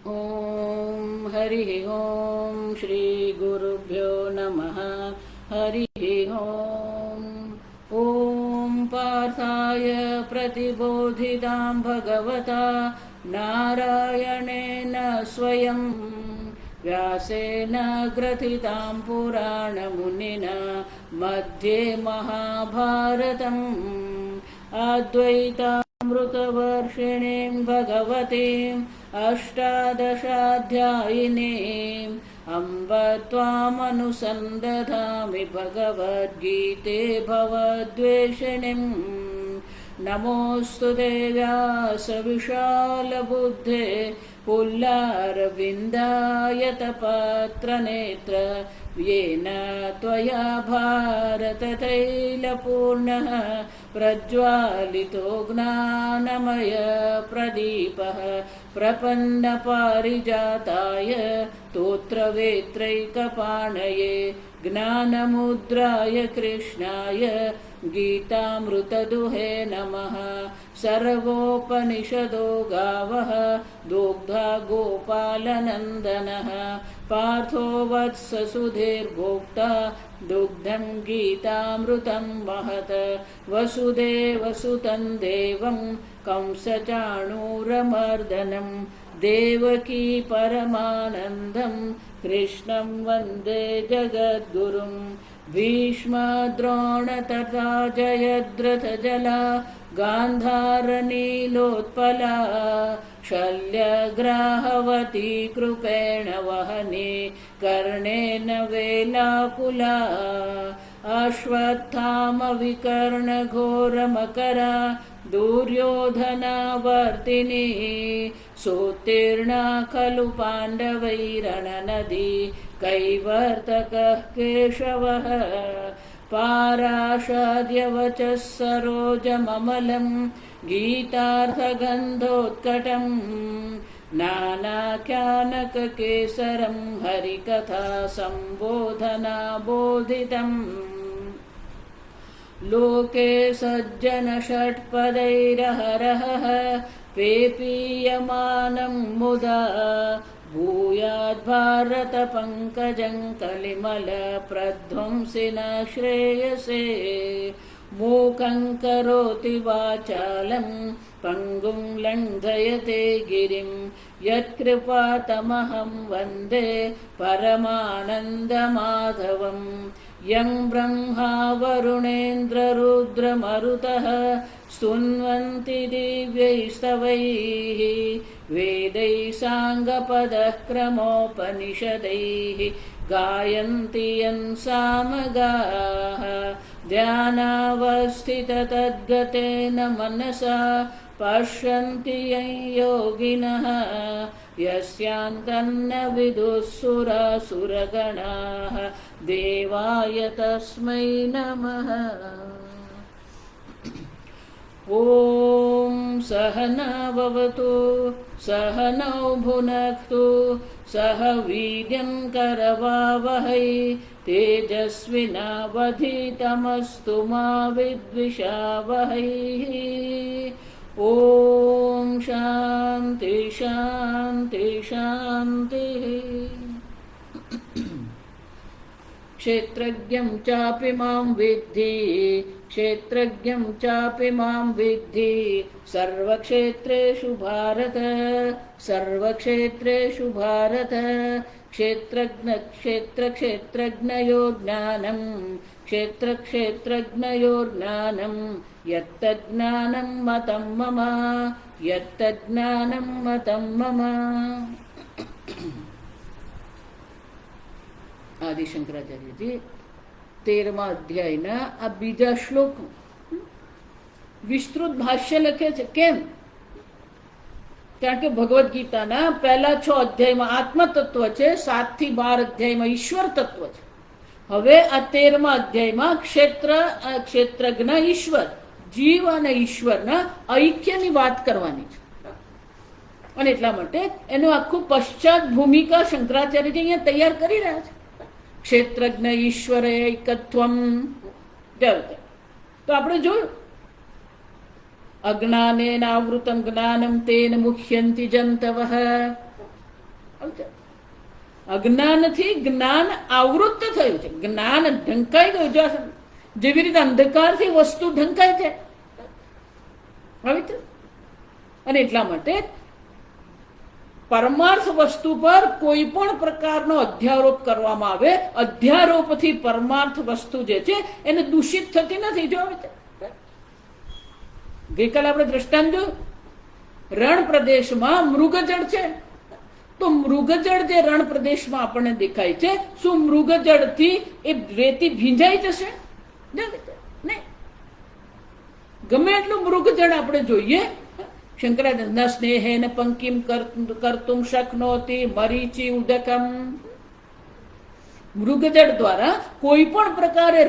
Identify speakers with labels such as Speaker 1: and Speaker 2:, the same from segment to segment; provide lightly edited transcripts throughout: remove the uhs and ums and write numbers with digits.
Speaker 1: ॐ हरिः ॐ श्रीगुरुभ्यो नमः। हरिः ॐ पार्थाय प्रतिबोधितां भगवता नारायणेन स्वयं व्यासेन ग्रथितां पुराणमुनिना मध्ये महाभारतम् अद्वैतामृतवर्षिणीं भगवतीम् अष्टादशाध्यायिनीम् अम्ब त्वामनुसन्दधामि भगवद्गीते भवद्वेषिणीम्। नमोऽस्तु ते व्यासविशालबुद्धे पुल्लारविन्दायतपत्रनेत्र येन त्वया भारततैलपूर्णः प्रज्वालितो ज्ञानमय प्रदीपः प्रपन्नपारिजाताय स्तोत्रवेत्रैकपाणये ज्ञानमुद्राय कृष्णाय गीतामृतदुहे नमः। सर्वोपनिषदो गावः दुग्धा गोपालनन्दनः पार्थो वत्स सुधीर्भोक्ता दुग्धं गीतामृतं महत्। वसुदेवसुतं देवं कंसचाणूरमर्दनं देवकी परमानन्दं कृष्णं वन्दे जगद्गुरुं। भीष्मद्रोण तथा जयद्रथजला गान्धारनीलोत्पला शल्यग्राहवती कृपेण वहने कर्णेन वेलाकुला। अश्वत्थामविकर्णघोरमकरा दुर्योधनावर्तिनी सोत्तीर्णा खलु पाण्डवैरणनदी कैवर्तकः केशवः। पाराशाद्यवचः सरोजममलं गीतार्थगन्धोत्कटं नानाख्यानककेसरं हरिकथा सम्बोधना बोधितम्। लोके सज्जनषट्पदैरहरः पेपीयमानं मुदा भूयाद्भारतपङ्कजं कलिमलप्रध्वंसिन श्रेयसे। मूकं करोति वाचालं पङ्गुं लङ्घयते गिरिं यत्कृपातमहं वन्दे परमानन्दमाधवम्। यं ब्रह्मा वरुणेन्द्ररुद्रमरुतः स्तुन्वन्ति दिव्यैस्तवैः वेदैः साङ्गपदः क्रमोपनिषदैः गायन्ति यं सामगाः। ध्यानावस्थिततद्गतेन मनसा पश्यन्ति यं योगिनः यस्यान्तन्न विदुःसुरासुरगणाः देवाय तस्मै नमः। ॐ सहना भवतु सहनौ भुनक्तु सह वीर्यं करवावहै तेजस्विनावधीतमस्तु मा विद्विषावहै। ॐ शान्ति शान्ति शान्तिः। क्षेत्रज्ञं चापि मां विद्धि क्षेत्रज्ञं चापि मां विद्धि सर्वक्षेत्रेषु भारत सर्वक्षेत्रेषु भारत। क्षेत्रक्षेत्रज्ञयोर्ज्ञानं क्षेत्रक्षेत्रज्ञयोर्ज्ञानं यत्तज्ज्ञानं मतं मम यत्तज्ज्ञानं मतं मम। આદિ શંકરાચાર્યજી 13મા અધ્યાયના આ બીજા શ્લોક વિસ્તૃત ભાષ્ય લખે છે. કેમ? કારણ કે ભગવદ્ ગીતાના પહેલા 6 અધ્યાયમાં આત્મતત્વ છે, 7 થી 12 અધ્યાયમાં ઈશ્વર તત્વ છે. હવે આ 13મા અધ્યાયમાં ક્ષેત્રજ્ઞ ઈશ્વર, જીવ અને ઈશ્વરના ઐક્યની વાત કરવાની છે. અને એટલા માટે એનું આખું પશ્ચાત ભૂમિકા શંકરાચાર્યજી અહીંયા તૈયાર કરી રહ્યા છે. ક્ષેત્રજ્ઞ ઈશ્વર એકત્વમ. તો આપણે જોયું અજ્ઞાનેનાવૃતમ જ્ઞાનમ તેન મુહ્યંતિ જંતવઃ. અજ્ઞાનથી જ્ઞાન આવૃત્ત થયું છે, જ્ઞાન ઢંકાઈ ગયું. જો જેવી રીતે અંધકારથી વસ્તુ ઢંકાય છે, અને એટલા માટે પરમાર્થ વસ્તુ પર કોઈ પણ પ્રકારનો અધ્યારોપ કરવામાં આવે, અધ્યારોપથી પરમાર્થ વસ્તુ જે છે એને દૂષિત થતી નથી. જો ગઈકાલે આપણે દ્રષ્ટાંત જોયું, રણ પ્રદેશમાં મૃગજળ છે, તો મૃગજળ જે રણ પ્રદેશમાં આપણને દેખાય છે, શું મૃગજળથી એ રેતી ભીંજાઈ જશે? નહીં. ગમે એટલું મૃગજળ આપણે જોઈએ, શંકરાચાર્ય સ્નેહેન પંકિમ કર્તુમ શક્નોતિ મરીચી ઉદકમ, મૃગજળ દ્વારા કોઈ પણ પ્રકારે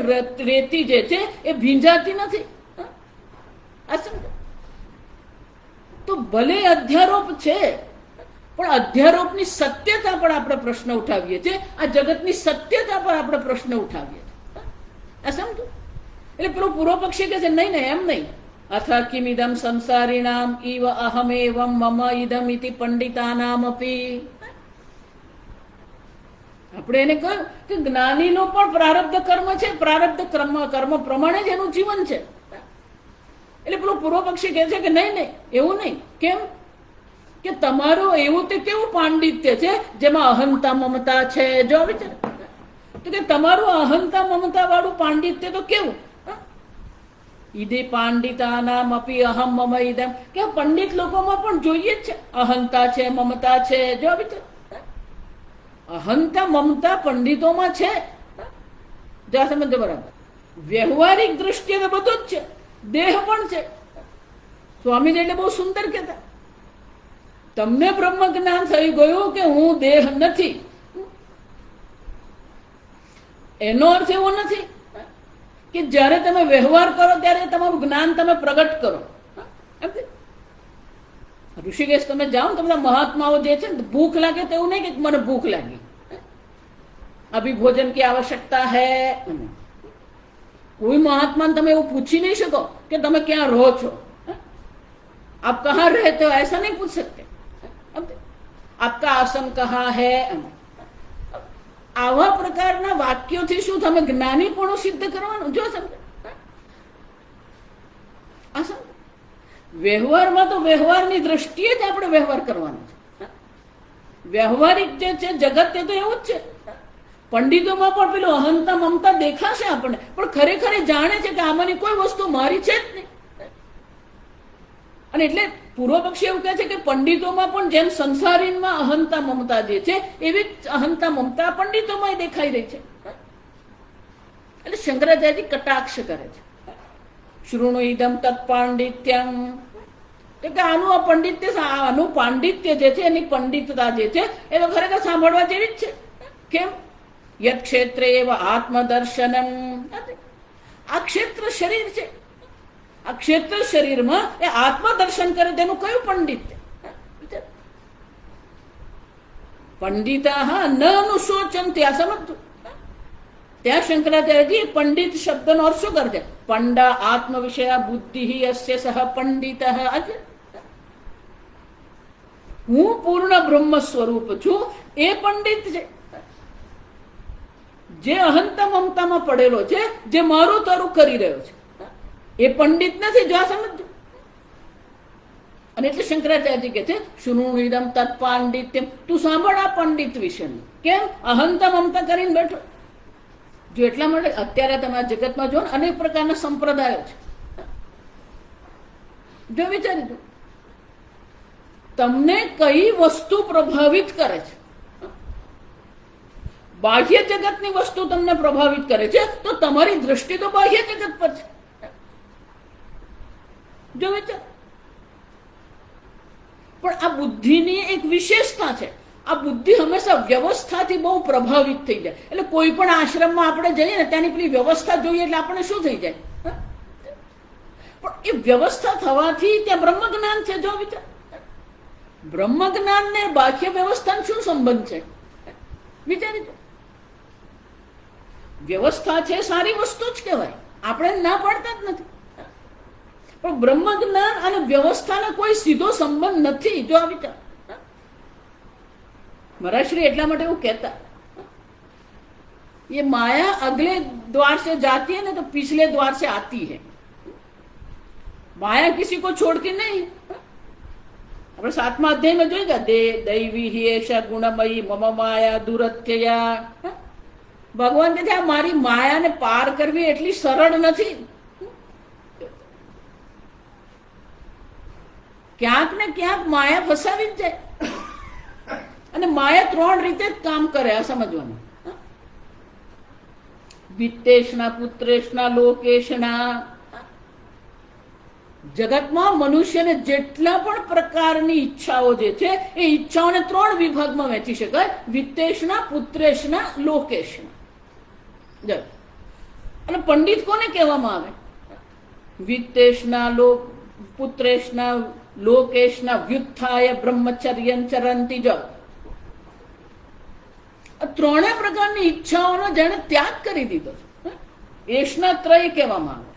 Speaker 1: રેતી જે છે એ ભીંજાતી નથી. તો ભલે અધ્યારોપ છે, પણ અધ્યારોપની સત્યતા પર આપણે પ્રશ્ન ઉઠાવીએ છીએ, આ જગતની સત્યતા પર આપણે પ્રશ્ન ઉઠાવીએ છીએ. આ સમજો. એટલે પેલો પૂર્વ પક્ષી કે છે નહીં નહીં, એમ નહીં. અથ કિમિદમ સંસારીણામ ઇવ અહમેવમ મમ ઇદમ ઇતિ પંડિતાનામ અપી. આપણે એને કહ્યું કે જ્ઞાનીનો પણ પ્રારબ્ધ કર્મ છે, પ્રારબ્ધ કર્મ પ્રમાણે જ એનું જીવન છે. એટલે પેલો પૂર્વ પક્ષી કહે છે કે નહીં નહીં, એવું નહીં. કેમ કે તમારું એવું તે કેવું પાંડિત્ય છે જેમાં અહંતા મમતા છે? જો વિચાર તો કે તમારું અહંતા મમતા વાળું પાંડિત્ય તો કેવું? ઈદે પાંડિતાનામ અપી અહમ મમ ઇદમ, કે પંડિત લોકોમાં પણ જોઈએ જ છે, અહંતા છે, મમતા છે. જો વિચાર, અહંતા મમતા પંડિતોમાં છે. જા સમજો બરાબર. વ્યવહારિક દ્રષ્ટિએ તો બધું જ છે, દેહ પણ છે. સ્વામીજી એટલે બહુ સુંદર કહેતા, તમને બ્રહ્મ જ્ઞાન થઈ ગયું કે હું દેહ નથી, એનો અર્થ એવો નથી કે જ્યારે તમે વ્યવહાર કરો ત્યારે તમારું જ્ઞાન તમે પ્રગટ કરો. ઋષિકેશ તમે જાઓ ને, તમને મહાત્માઓ જે છે ને, ભૂખ લાગે તો એવું નહીં કે મને ભૂખ લાગી, અભી ભોજન की आवश्यकता है. કોઈ મહાત્મા તમે એવું પૂછી નહીં શકો કે તમે ક્યાં રહો છો, આપ કહાં રહેતે હો, ऐसा नहीं पूछ सकते. आपका आसन कहाँ है? આવા પ્રકારના વાક્યોથી શું તમે જ્ઞાનીપણું સિદ્ધ કરવાનું? જો સમજો, વ્યવહારમાં તો વ્યવહારની દ્રષ્ટિએ જ આપણે વ્યવહાર કરવાનો છે. વ્યવહારિક જે છે જગત તે તો એવું જ છે. પંડિતોમાં પણ પેલું અહંતા મમતા દેખાશે આપણને, પણ ખરેખર જાણે છે કે આમાંની કોઈ વસ્તુ મારી છે જ નહીં. અને એટલે પૂર્વ પક્ષી એવું કહે છે કે પંડિતોમાં પણ જેમ સંસારીમાં અહંતા મમતા જે છે એવી જ અહંતા મમતા પંડિતોમાં દેખાઈ રહી છે. એટલે શંકરાચાર્યજી કટાક્ષ કરે છે, શૃણુ ઇદમ તત્પાંડિત્યમ, કે આનું આ પંડિત્ય, આનું પાંડિત્ય જે છે, એની પંડિતતા જે છે એ તો ખરેખર સાંભળવા જેવી જ છે. કેમ? યત ક્ષેત્રે એવ આત્મદર્શનમ. આ ક્ષેત્ર શરીર છે, આ ક્ષેત્ર શરીરમાં એ આત્મદર્શન કરે તેનું કયું પંડિત્ય? પંડિતા ન અનુશોચંતિ. આ સમજતું? ત્યાં શંકરાચાર્યજી પંડિત શબ્દનો અર્થ શું કરે છે? પંડા આત્મ વિષયા બુદ્ધિ અસ્ય સહ પંડિત. હું પૂર્ણ બ્રહ્મ સ્વરૂપ છું, એ પંડિત છે. જે અહંતા મમતામાં પડેલો છે, જે મારું તારું કરી રહ્યો છે, એ પંડિત નથી. જો આ સમજો. અને એટલે શંકરાચાર્યજી કહે છે શૃણુઇદમ તત્પાંડિત્યમ, તું સાંભળ આ પંડિત વિશેનું. કેમ? અહંતા મમતા કરીને બેઠો. જો એટલા માટે અત્યારે તમે આ જગતમાં જો ને, અનેક પ્રકારના સંપ્રદાયો છે. જો વિચારી દો, તમને કઈ વસ્તુ પ્રભાવિત કરે છે? બાહ્ય જગતની વસ્તુ તમને પ્રભાવિત કરે છે, તો તમારી દ્રષ્ટિ તો બાહ્ય જગત પર છે. જો વિચાર. પણ આ બુદ્ધિની એક વિશેષતા છે, આ બુદ્ધિ હંમેશા વ્યવસ્થાથી બહુ પ્રભાવિત થઈ જાય. એટલે કોઈ પણ આશ્રમમાં આપણે જઈએ ને, ત્યાંની પેલી વ્યવસ્થા જોઈએ એટલે આપણે શું થઈ જાય? પણ એ વ્યવસ્થા થવાથી ત્યાં બ્રહ્મ જ્ઞાન છે. જો વિચાર, બ્રહ્મ જ્ઞાન ને બાહ્ય વ્યવસ્થાનો શું સંબંધ છે? વિચારી દો. વ્યવસ્થા છે સારી વસ્તુ જ કહેવાય, આપણે ના પાડતા જ નથી. પણ બ્રહ્મ જ્ઞાન અને વ્યવસ્થાનો કોઈ સીધો સંબંધ નથી. જો આ વિચાર, મહારાજશ્રી એટલા માટે એવું કહેતા, ये माया अगले द्वार से जाती है ना तो पिछले द्वार से आती है, माया किसी को छोड़ती नहीं। આપણે 7મા અધ્યાયમાં જોઈ ગયા, દૈવી હિ એષા ગુણમયી મમ માયા દુરત્યયા। ભગવાન કહે છે આ મારી માયાને પાર કરવી એટલી સરળ નથી, ક્યાંક ને ક્યાંક માયા ફસાવી જ જાય, અને માયા 3 રીતે જ કામ કરે, આ સમજવાનું। વિત્તેશના, પુત્રેશના, લોકેશના। જગતમાં મનુષ્યને જેટલા પણ પ્રકારની ઈચ્છાઓ જે છે એ ઈચ્છાઓને 3 વિભાગમાં વહેંચી શકાય, વિત્તેશના, પુત્રેશના, લોકેશના। અને પંડિત કોને કહેવામાં આવે? વિત્તેશના, પુત્રેશના, લોકેશના, વ્યુત્થાય બ્રહ્મચર્યં ચરંતિ। જ 3 પ્રકારની ઈચ્છાઓનો જેણે ત્યાગ કરી દીધો છે, એશના ત્રય કહેવામાં આવે।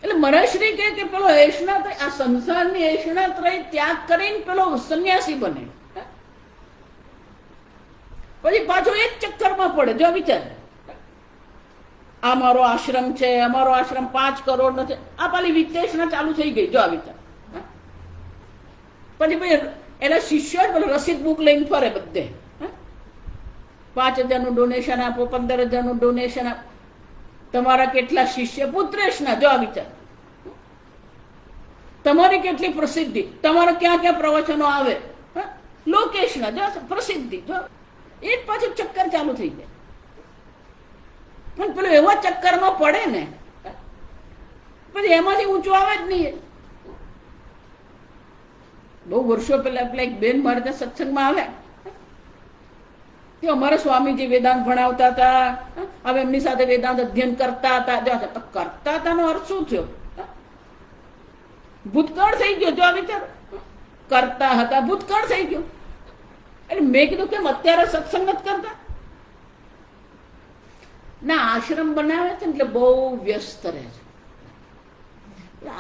Speaker 1: એટલે મહારાજશ્રી કહે કે પેલો એશના ત્રય, આ સંસારની એશના ત્રય ત્યાગ કરીને પેલો સંન્યાસી બને, પછી પાછો એક ચક્કરમાં પડે। જો વિચાર, આ મારો આશ્રમ છે, અમારો આશ્રમ 5 કરોડ નો છે, આ પાલી વિત્તેશના ચાલુ થઈ ગઈ। જો આ વિચાર, પછી ભાઈ એના શિષ્ય પેલો રસીદ બુક લઈને ફરે બધે, 5,000નું ડોનેશન આપો, 15,000નું ડોનેશન આપો, તમારા કેટલા શિષ્ય? પુત્રેશના। જો આ વિચાર, તમારી કેટલી પ્રસિદ્ધિ, તમારા ક્યાં ક્યાં પ્રવચનો આવે? લોકેશના। જો પ્રસિદ્ધિ, જો એક પાછું ચક્કર ચાલુ થઈ જાય। પણ પેલો એવા ચક્કરમાં પડે ને પછી એમાંથી ઊંચું આવે જ નહીં। બહુ વર્ષો પહેલા પેલા એક બેન મારે ત્યાં સત્સંગમાં આવ્યા, અમારા સ્વામીજી વેદાંત ભણાવતા હતા, હવે એમની સાથે વેદાંત અધ્યયન કરતા હતા। કરતા હતા નો અર્થ શું થયો? ભૂતકાળ થઈ ગયો। જો આ વિચાર, કરતા હતા, ભૂતકાળ થઈ ગયો। એટલે મેં કીધું કેમ અત્યારે સત્સંગ નથી કરતા? ના, આશ્રમ બનાવે છે એટલે બહુ વ્યસ્ત રહે છે,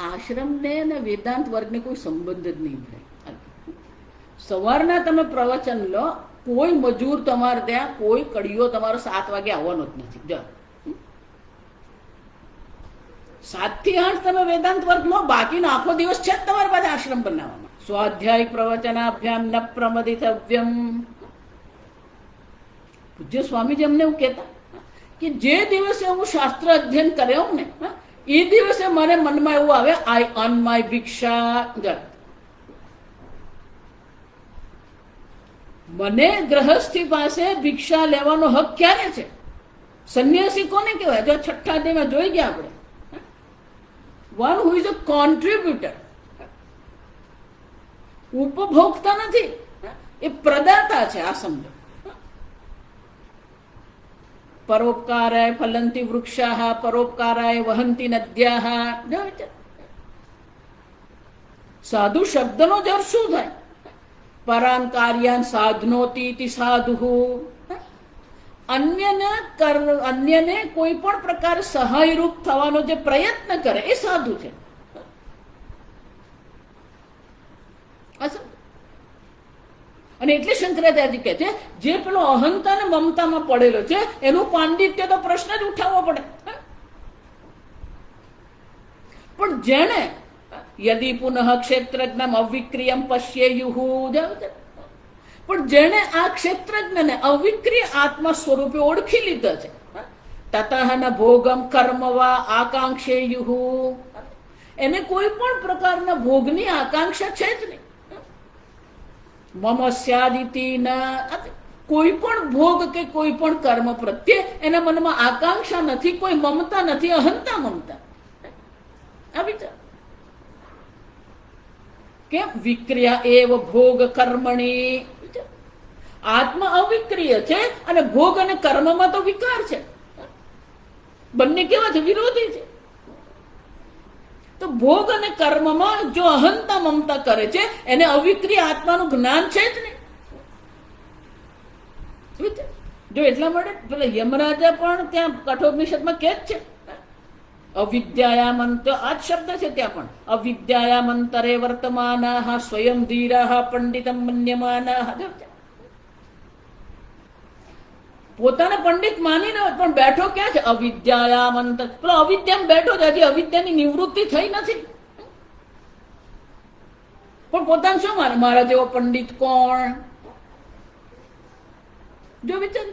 Speaker 1: આશ્રમને ને વેદાંત વર્ગને કોઈ સંબંધ જ નહીં મળે। સવારના તમે પ્રવચન લો, કોઈ મજૂર તમારે ત્યાં, કોઈ કડીઓ તમારો 7 વાગે આવવાનો જ નથી। જો 7 થી 8 તમે વેદાંત વર્ગ લો, બાકીનો આખો દિવસ છે જ તમારી પાસે આશ્રમ બનાવવામાં। સ્વાધ્યાય પ્રવચનાભ્યામ ન પ્રમદિતવ્યમ। પૂજ્ય સ્વામીજી અમને એવું કહેતા કે જે દિવસે હું શાસ્ત્ર અધ્યયન કર્યો ને એ દિવસે મને મનમાં એવું આવે, આઈ અર્ન માય ભિક્ષા। મને ગ્રહસ્થી પાસે ભિક્ષા લેવાનો હક ક્યારે છે? સંન્યાસી કોને કહેવાય? જો 6ઠા અધ્યાયમાં જોઈ ગયા આપણે, one who is a contributor. ઉપભોક્તા નથી, એ પ્રદાતા છે। આ સમજો, પરોપકારાય ફલંતી વૃક્ષાઃ, પરોપકારાય વહંતી નદ્યાઃ। સાધુ શબ્દનો જ અર્થ શું થાય? પરાન કાર્યાન સાધનોતી સાધુ। અન્યને કોઈ પણ પ્રકાર સહાયરૂપ થવાનો જે પ્રયત્ન કરે એ સાધુ છે। અને એટલે શંકરાચાર્ય કહે છે જે પેલો અહંતા ને મમતામાં પડેલો છે એનું પાંડિત્ય તો પ્રશ્ન જ ઉઠાવવો પડે। પણ જેણે યદિ પુનઃ ક્ષેત્રજ્ઞમ અવિક્રિયમ પશ્યેયુઃ, પણ જેણે આ ક્ષેત્રજ્ઞને અવિક્રિય આત્મા સ્વરૂપે ઓળખી લીધા છે, તતઃ ન ભોગમ કર્મ વા આકાંક્ષેયુઃ, એને કોઈ પણ પ્રકારના ભોગની આકાંક્ષા છે જ નહીં। મમ સ્યાદિતિ ન, કોઈ પણ ભોગ કે કોઈ પણ કર્મ પ્રત્યે એના મનમાં આકાંક્ષા નથી, કોઈ મમતા નથી, અહંતા મમતા। આ વિચાર કેમ? વિક્રિયા એવ ભોગ કર્મણી। આત્મા અવિક્રિય છે અને ભોગ અને કર્મમાં તો વિકાર છે, બંને કેવા છે? વિરોધી છે। તો ભોગ અને કર્મમાં જો અહંતા મમતા કરે છે એને અવિક્રિય આત્માનું જ્ઞાન છે જ નહીં। જો એટલા માટે પેલા યમરાજા પણ ત્યાં કઠોપનિષદમાં કે જ છે, અવિદ્યાયામંત, આ જ શબ્દ છે ત્યાં પણ, અવિદ્યાયામંતરે વર્તમાનાઃ સ્વયં ધીરાઃ પંડિતમ મન્યમાનાઃ। પોતાને પંડિત માનીને પણ બેઠો ક્યાં છે? અવિદ્યાયામ અંતર. પેલો અવિદ્યામાં બેઠો છે, હજી અવિદ્યાની નિવૃત્તિ થઈ નથી, પણ પોતાને શું માને? મારા જેવો પંડિત કોણ? જો વિચાર.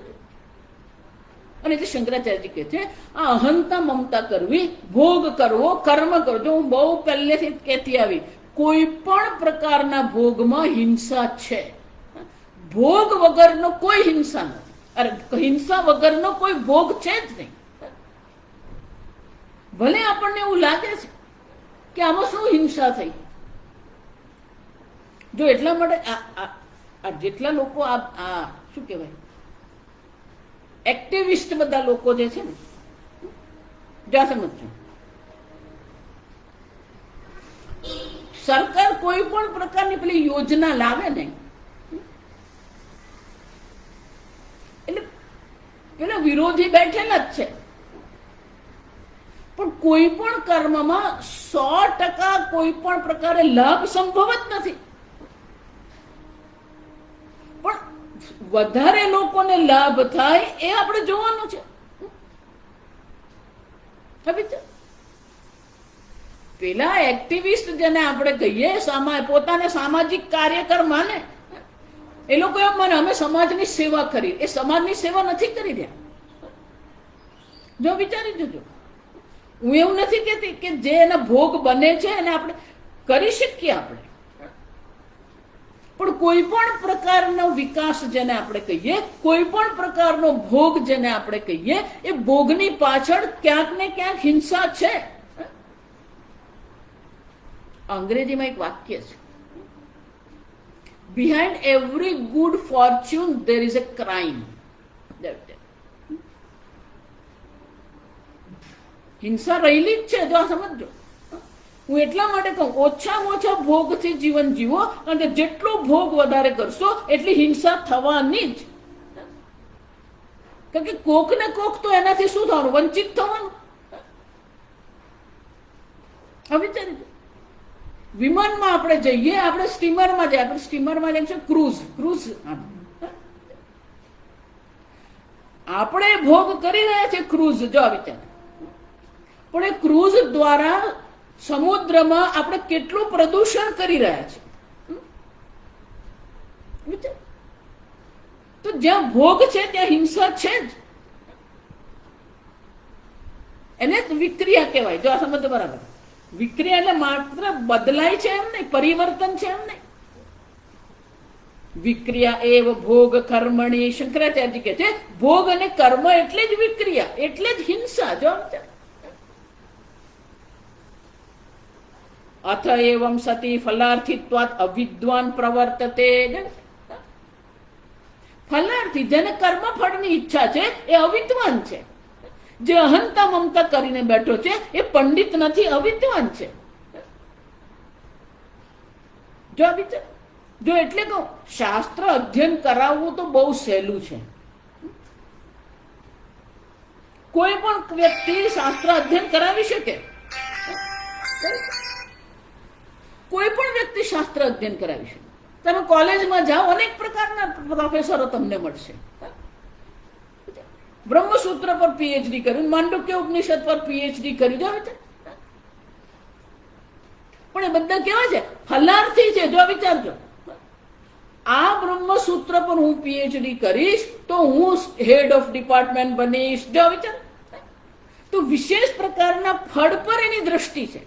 Speaker 1: અને એટલે શંકરાચાર્યજી કહે છે આ અહંતા મમતા કરવી, ભોગ કરવો, કર્મ કરવો. જો હું બહુ પહેલેથી કહેતી આવી, કોઈ પણ પ્રકારના ભોગમાં હિંસા છે. ભોગ વગરનો કોઈ હિંસા નથી. અરે હિંસા વગરનો કોઈ ભોગ છે જ નહીં. ભલે આપણને એવું લાગે છે કે આમાં શું હિંસા થઈ. જો એટલા માટે આ જેટલા લોકો આ શું કહેવાય એક્ટિવિસ્ટ બધા લોકો જે છે ને, જ્યાં સમજો સરકાર કોઈ પણ પ્રકારની પેલી યોજના લાવે ને, એટલે પેલા વિરોધી બેઠેલા જ છે, પણ કોઈ પણ કર્મમાં 100% કોઈ પણ પ્રકારે લાભ સંભવ જ નથી. પણ વધારે લોકોને લાભ થાય એ આપણે જોવાનું છે. પેલા એક્ટિવિસ્ટ જેને આપણે કહીએ, પોતાને સામાજિક કાર્યકર માને, એ લોકો એમ માને અમે સમાજની સેવા કરી. એ સમાજની સેવા નથી કરી રહ્યા. જો વિચારી જોજો. હું એવું નથી કહેતી કે જે એના ભોગ બને છે એને આપણે કરી શકીએ આપણે, પણ કોઈ પણ પ્રકારનો વિકાસ જેને આપણે કહીએ, કોઈ પણ પ્રકારનો ભોગ જેને આપણે કહીએ, એ ભોગની પાછળ ક્યાંક ને ક્યાંક હિંસા છે. અંગ્રેજીમાં એક વાક્ય છે, behind every good Fortune there is a crime. હિંસા રહેલી જ છે. જો આ સમજો. હું એટલા માટે કહું ઓછામાં ઓછા ભોગથી જીવન જીવો, કારણ કે જેટલો ભોગ વધારે કરશો એટલી હિંસા થવાની જ. કારણ કે કોક ને કોક તો એનાથી શું થવાનું? વંચિત થવાનું. હવે વિમાનમાં આપણે જઈએ, આપણે સ્ટીમરમાં જઈએ, આપણે સ્ટીમરમાં જઈએ ક્રૂઝ. આપણે ભોગ કરી રહ્યા છીએ ક્રૂઝ. જો વિચાર. પણ એ ક્રૂઝ દ્વારા સમુદ્રમાં આપણે કેટલું પ્રદૂષણ કરી રહ્યા છીએ. તો જ્યાં ભોગ છે ત્યાં હિંસા છે જ. એને વિક્રિયા કહેવાય. જો આ સમજ બરાબર. વિક્રિયા એટલે માત્ર બદલાય છે એમ નહીં, પરિવર્તન છે એમ નહીં. વિક્રિયા એવ ભોગ કર્મણી. શંકરાચાર્યજી કહે છે ભોગ અને કર્મ એટલે જ વિક્રિયા, એટલે જ હિંસા. જો અથ એવમ સતી ફલાર્થિત્વાત અવિદ્વાન પ્રવર્તતે. ફલાર્થી જેને કર્મ ફળની ઈચ્છા છે એ અવિદ્વાન છે. જે અહંતા મમતા કરીને બેઠો છે એ પંડિત નથી, અવિદ્વાન છે. જો એટલે કહું શાસ્ત્ર અધ્યયન કરાવવું તો બહુ સહેલું છે. કોઈ પણ વ્યક્તિ શાસ્ત્ર અધ્યયન કરાવી શકે. કોઈ પણ વ્યક્તિ શાસ્ત્ર અધ્યયન કરાવી શકે. તમે કોલેજમાં જાઓ, અનેક પ્રકારના પ્રોફેસરો તમને મળશે. બ્રહ્મસૂત્ર પર પીએચડી કર્યું, માંડુક્ય ઉપનિષદ પર પીએચડી કર્યું. પણ એ બધા કેવા છે? ફલાર્થી છે. જો વિચારજો, આ બ્રહ્મસૂત્ર પર હું પીએચડી કરીશ તો હું હેડ ઓફ ડિપાર્ટમેન્ટ બનીશ. જો વિચાર. તો વિશેષ પ્રકારના ફળ પર એની દ્રષ્ટિ છે.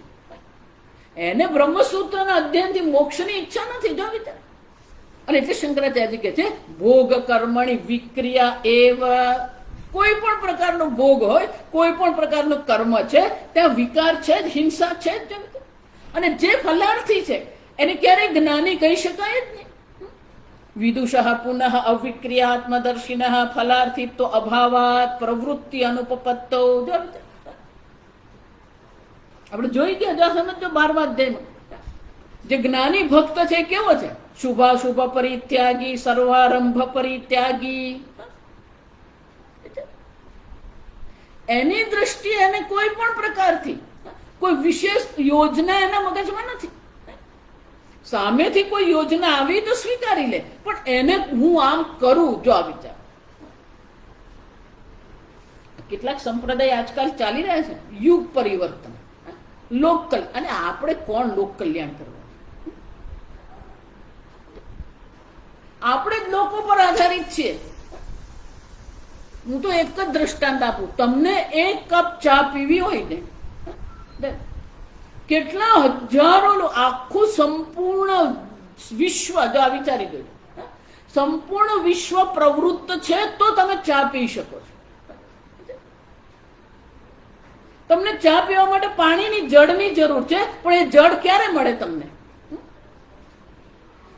Speaker 1: એને બ્રહ્મસૂત્રના અધ્યયનથી મોક્ષની ઈચ્છા નથી. જો વિચાર. અને એટલે શંકરાચાર્ય કહે છે ભોગ કર્મણી વિક્રિયા એવ. કોઈ પણ પ્રકારનો ભોગ હોય, કોઈ પણ પ્રકારનો કર્મ છે, ત્યાં વિકાર છે જ, હિંસા છે જ. અને જે ફલાર્થી છે એને ક્યારેય જ્ઞાની કહી શકાય જ નહીં. વિદુષઃ પુનઃ અવિક્રિયાત્મદર્શિનઃ ફલાર્થી તો અભાવાત પ્રવૃત્તિ અનુપપત્તો. આપણે જોઈ ગયા. જો સમજો 12મા અધ્યાયમાં જે જ્ઞાની ભક્ત છે કેવો છે? શુભાશુભ પરિત્યાગી, સર્વારંભ પરિત્યાગી. એની દ્રષ્ટિએ એને કોઈ પણ પ્રકારથી કોઈ વિશેષ યોજના એના મગજમાં નથી. સામેથી કોઈ યોજના આવી તો સ્વીકારી લે, પણ એને હું આમ કરું. જો આ વિચાર. કેટલાક સંપ્રદાય આજકાલ ચાલી રહ્યા છે, યુગ પરિવર્તન, લોકલ, અને આપણે કોણ લોક કલ્યાણ કરવા? આપણે જ લોકો પર આધારિત છીએ. હું તો એક જ દ્રષ્ટાંત આપું, તમને એક કપ ચા પીવી હોય ને, કેટલા હજારો આખું સંપૂર્ણ વિશ્વ, જો આ વિચારી ગયું, સંપૂર્ણ વિશ્વ પ્રવૃત્ત છે તો તમે ચા પી શકો છો. તમને ચા પીવા માટે પાણીની, જળની જરૂર છે, પણ એ જળ ક્યારે મળે તમને?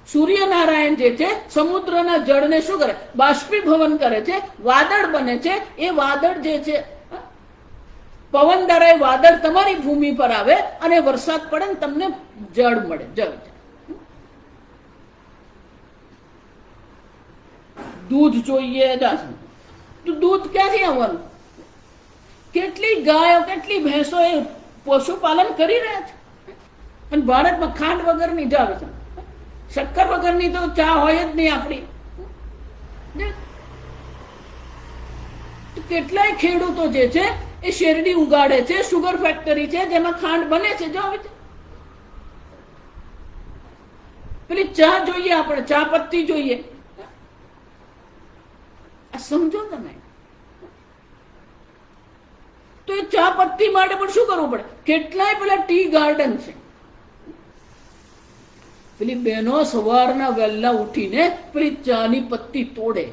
Speaker 1: સૂર્યનારાયણ જે છે સમુદ્રના જળને શું કરે? બાષ્પીભવન કરે છે, વાદળ બને છે. એ વાદળ જે છે, પવન દ્વારા વાદળ તમારી ભૂમિ પર આવે અને વરસાદ પડે ને તમને જળ મળે. જળ, દૂધ જોઈએ, તો દૂધ ક્યાંથી આવવાનું? કેટલી ગાયો, કેટલી ભેંસો એ પશુપાલન કરી રહ્યા છે. અને ભારતમાં ખાંડ વગરની જ આવે છે, શક્કર વગરની તો ચા હોય જ નહીં આપણી. કેટલાય ખેડૂતો જે છે એ શેરડી ઉગાડે છે, સુગર ફેક્ટરી છે જેમાં ખાંડ બને છે. જો પેલી ચા જોઈએ, આપણે ચા પત્તી જોઈએ. આ સમજો તમે. તો એ ચા પત્તી માટે પણ શું કરવું પડે? કેટલાય પેલા ટી ગાર્ડન છે. પેલી બહેનો સવારના વહેલા ઉઠીને પેલી ચાની પત્તી તોડે.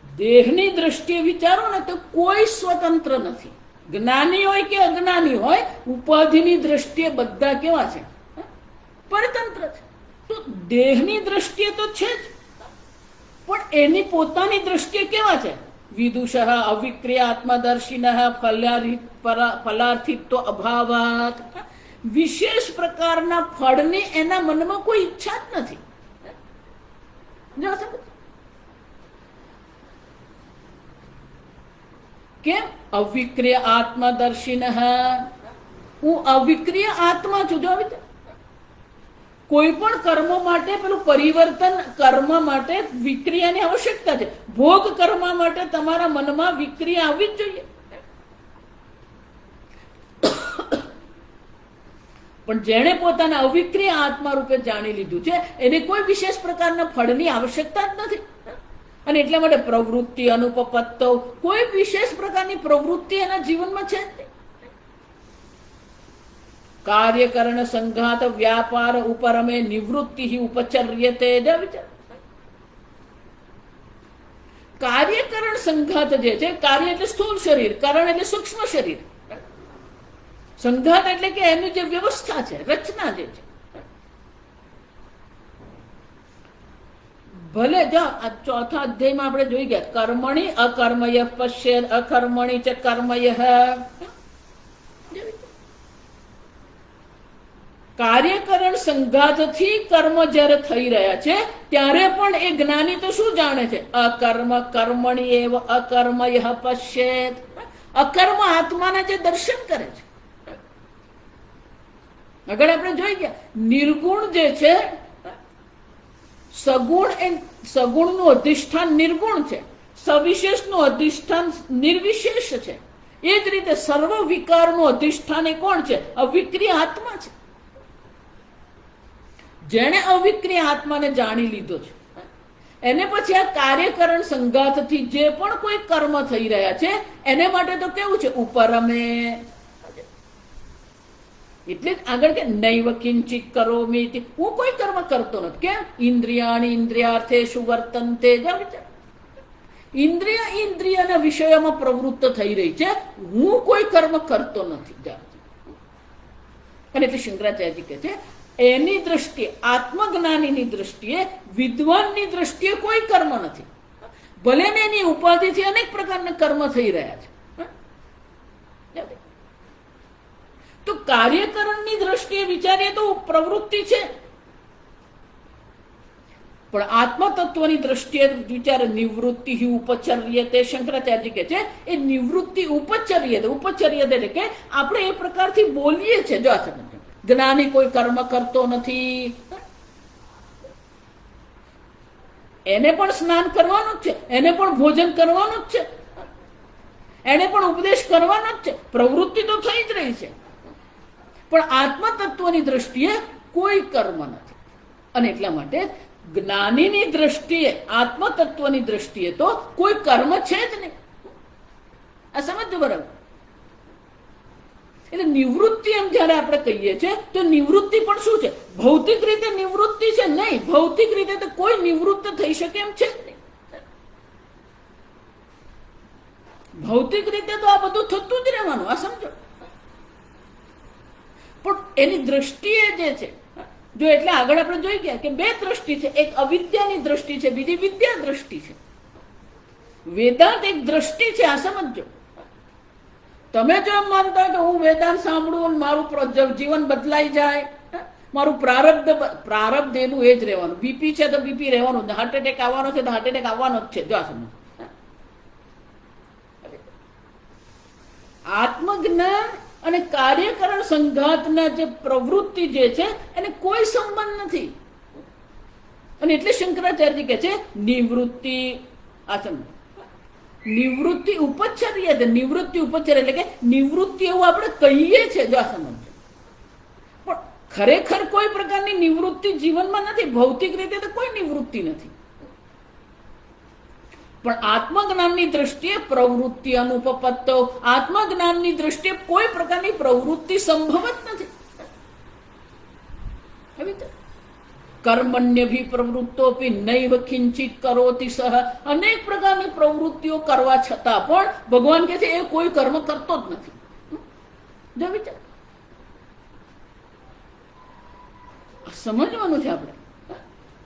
Speaker 1: દેહની દ્રષ્ટિએ વિચારો ને તો કોઈ સ્વતંત્ર નથી. જ્ઞાની હોય કે અજ્ઞાની હોય, ઉપાધિની દ્રષ્ટિએ બધા કેવા છે? પરતંત્ર છે. તો દેહની દ્રષ્ટિએ તો છે જ, પણ એની પોતાની દ્રષ્ટિએ કેવા છે? વિદુષ અવિક્રિય આત્મદર્શિન ફલાર્થિત્વ અભાવાત. વિશેષ પ્રકારના ફળની એના મનમાં કોઈ ઈચ્છા જ નથી. કેમ? અવિક્રિય આત્મદર્શિન. હું અવિક્રિય આત્મા છું. જો કોઈ પણ કર્મ માટે પેલું પરિવર્તન, કર્મ માટે વિક્રિયાની આવશ્યકતા છે. ભોગ કર્મ માટે તમારા મનમાં વિક્રિયા આવવી જ જોઈએ. પણ જેણે પોતાના અવિક્રિય આત્મા રૂપે જાણી લીધું છે એને કોઈ વિશેષ પ્રકારના ફળની આવશ્યકતા જ નથી. અને એટલા માટે પ્રવૃત્તિ, અનુપપત્તો, કોઈ વિશેષ પ્રકારની પ્રવૃત્તિ એના જીવનમાં છે જ નહીં. કાર્યકરણ સંઘાત વ્યાપાર ઉપરમે નિવૃત્તિ ઉપચર્યતે. કાર્યકરણ સંઘાત જે છે, કાર્ય એટલે સ્થૂળ શરીર, કરણ એટલે સૂક્ષ્મ શરીર, સંઘાત એટલે કે એની જે વ્યવસ્થા છે, રચના જે છે. ભલે જો આ ચોથા અધ્યાયમાં આપણે જોઈ ગયા, કર્મણી અકર્મય પશ્યેદ અકર્મણી ચ કર્મય. કાર્યકરણ સંઘાતથી કર્મ જ્યારે થઈ રહ્યા છે ત્યારે પણ એ જ્ઞાની તો શું જાણે છે? અકર્મ કર્મણી એવ અકર્મય પશ્યેત. અકર્મ આત્માના જે દર્શન કરે છે. આગળ આપણે જોઈ ગયા, નિર્ગુણ જે છે, સગુણનું અધિષ્ઠાન નિર્ગુણ છે, સવિશેષનું અધિષ્ઠાન નિર્વિશેષ છે. એ જ રીતે સર્વ વિકારનું અધિષ્ઠાન એ કોણ છે? અવિક્રિય આત્મા છે. જેણે અવિક્રિય આત્માને જાણી લીધો છે એને પછી આ કાર્યકરણ સંઘાતથી જે પણ કોઈ કર્મ થઈ રહ્યા છે એને માટે તો કેવું છે? ઉપરમે. એટલે આગળ કે નૈવ કિંચિત કરોમિ. હું કોઈ કર્મ કરતો નથી. કેમ? ઇન્દ્રિયાણી ઇન્દ્રિયાર્થેષુ વર્તન્તે. ઇન્દ્રિય ઇન્દ્રિયના વિષયોમાં પ્રવૃત્ત થઈ રહી છે, હું કોઈ કર્મ કરતો નથી. અને એટલે શંકરાચાર્યજી કહે છે એની દ્રષ્ટિએ, આત્મજ્ઞાનીની દ્રષ્ટિએ, વિદ્વાનની દ્રષ્ટિએ કોઈ કર્મ નથી. ભલે ને એની ઉપાધિથી અનેક પ્રકારના કર્મ થઈ રહ્યા છે. તો કાર્યકરણની દ્રષ્ટિએ વિચારીએ તો પ્રવૃત્તિ છે, પણ આત્મતત્વની દ્રષ્ટિએ વિચારે નિવૃત્તિ ઉપચર્ય. તે શંકરાચાર્યજી કહે છે એ નિવૃત્તિ ઉપચર્ય. ઉપચર્ય એટલે કે આપણે એ પ્રકારથી બોલીએ છીએ. જો આ જ્ઞાની કોઈ કર્મ કરતો નથી, એને પણ સ્નાન કરવાનું જ છે, એને પણ ભોજન કરવાનું જ છે, એને પણ ઉપદેશ કરવાનો જ છે, પ્રવૃત્તિ તો થઈ જ રહી છે. પણ આત્મ તત્વની દ્રષ્ટિએ કોઈ કર્મ નથી. અને એટલા માટે જ્ઞાનીની દ્રષ્ટિએ, આત્મ તત્વની દ્રષ્ટિએ તો કોઈ કર્મ છે જ નહીં. આ સમજો બરાબર. એટલે નિવૃત્તિ એમ જયારે આપણે કહીએ છીએ તો નિવૃત્તિ પણ શું છે? ભૌતિક રીતે નિવૃત્તિ છે? નહીં, ભૌતિક રીતે તો કોઈ નિવૃત્ત થઈ શકે એમ છે જ નહીં. ભૌતિક રીતે તો આ બધું થતું જ રહેવાનું, આ સમજો. પણ એની દ્રષ્ટિએ જે છે, જો એટલે આગળ આપણે જોઈ ગયા કે બે દ્રષ્ટિ છે, એક અવિદ્યાની દ્રષ્ટિ છે, બીજી વિદ્યા દ્રષ્ટિ છે. વેદાંત એક દ્રષ્ટિ છે, આ સમજો. તમે જો એમ માનતા કે હું વેદાંત સાંભળું મારું જીવન બદલાઈ જાય, મારું પ્રારબ્ધ એનું એ જ રહેવાનું. બીપી છે તો બીપી રહેવાનું, હાર્ટ એટેક આવવાનો છે તો હાર્ટ એટેક આવવાનો જ છે. જો આ સમજો, આત્મજ્ઞાન અને કાર્યકરણ સંઘાતના જે પ્રવૃત્તિ જે છે એને કોઈ સંબંધ નથી. અને એટલે શંકરાચાર્ય કહે છે નિવૃત્તિ. આ સમજો, નિવૃત્તિ ઉપચ્છર્ય છે. નિવૃત્તિ ઉપચ્છર્ય એટલે કે નિવૃત્તિ એવું આપણે કહીએ છીએ. જો આ સમજો, પણ ખરેખર કોઈ પ્રકારની નિવૃત્તિ જીવનમાં નથી. ભૌતિક રીતે તો કોઈ નિવૃત્તિ નથી. પણ આત્મજ્ઞાનની દ્રષ્ટિએ પ્રવૃત્તિ અનુપપત્તો, આત્મજ્ઞાનની દ્રષ્ટિએ કોઈ પ્રકારની પ્રવૃત્તિ સંભવ જ નથી. કર્મણ્યભી પ્રવૃત્તોપી નૈવ કિંચિત કરોતિ સહ. અનેક પ્રકારની પ્રવૃત્તિઓ કરવા છતાં પણ ભગવાન કહે છે એ કોઈ કર્મ કરતો જ નથી. જો વિચાર, સમજવાનું છે આપણે.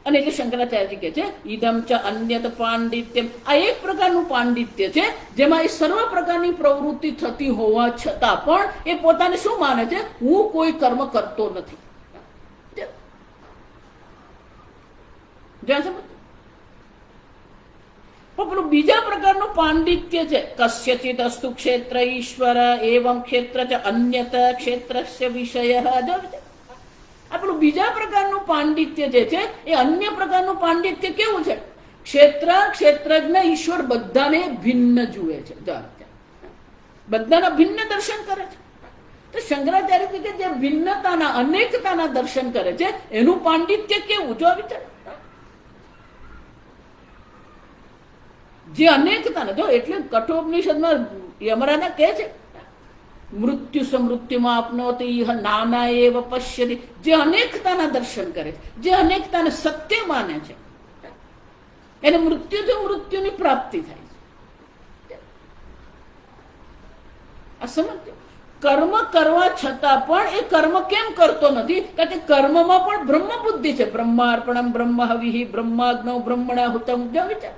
Speaker 1: અને એટલે શંકરાચાર્યજી કહે છે ઈદમ ચ અન્યત પાંડિત્યમ. આ એક પ્રકારનું પાંડિત્ય છે જેમાં એ સર્વ પ્રકારની પ્રવૃત્તિ થતી હોવા છતાં પણ એ પોતાને શું માને છે? હું કોઈ કર્મ કરતો નથી. પેલું બીજા પ્રકારનું પાંડિત્ય છે, કસ્યચિત અસ્તુ ક્ષેત્ર ઈશ્વર એવં ક્ષેત્ર ચ અન્યત ક્ષેત્રસ્ય વિષય. આપણું બીજા પ્રકારનું પાંડિત્ય જે છે એ અન્ય પ્રકારનું પાંડિત્ય કેવું છે? ક્ષેત્રજ્ઞ ઈશ્વર બધાને ભિન્ન જુએ છે, બધાના ભિન્ન દર્શન કરે છે. તો શંકરાચાર્ય કે જે ભિન્નતાના, અનેકતાના દર્શન કરે છે એનું પાંડિત્ય કેવું? જો વિચાર, જે અનેકતાને જો, એટલે કઠોપનિષદમાં યમરાજા કહે છે મૃત્યુ સમૃત્યુમાં આપનોતી નાના એવ પશ્યતિ. જે અનેકતાના દર્શન કરે છે, જે અનેકતાને સત્ય માને છે, એને મૃત્યુથી મૃત્યુની પ્રાપ્તિ થાય છે. આ સમજ. કર્મ કરવા છતાં પણ એ કર્મ કેમ કરતો નથી? કારણ કે કર્મમાં પણ બ્રહ્મ બુદ્ધિ છે. બ્રહ્માર્પણમ બ્રહ્મ હવિ બ્રહ્માગ્નૌ બ્રહ્મણા હુતમ. જો વિચાર,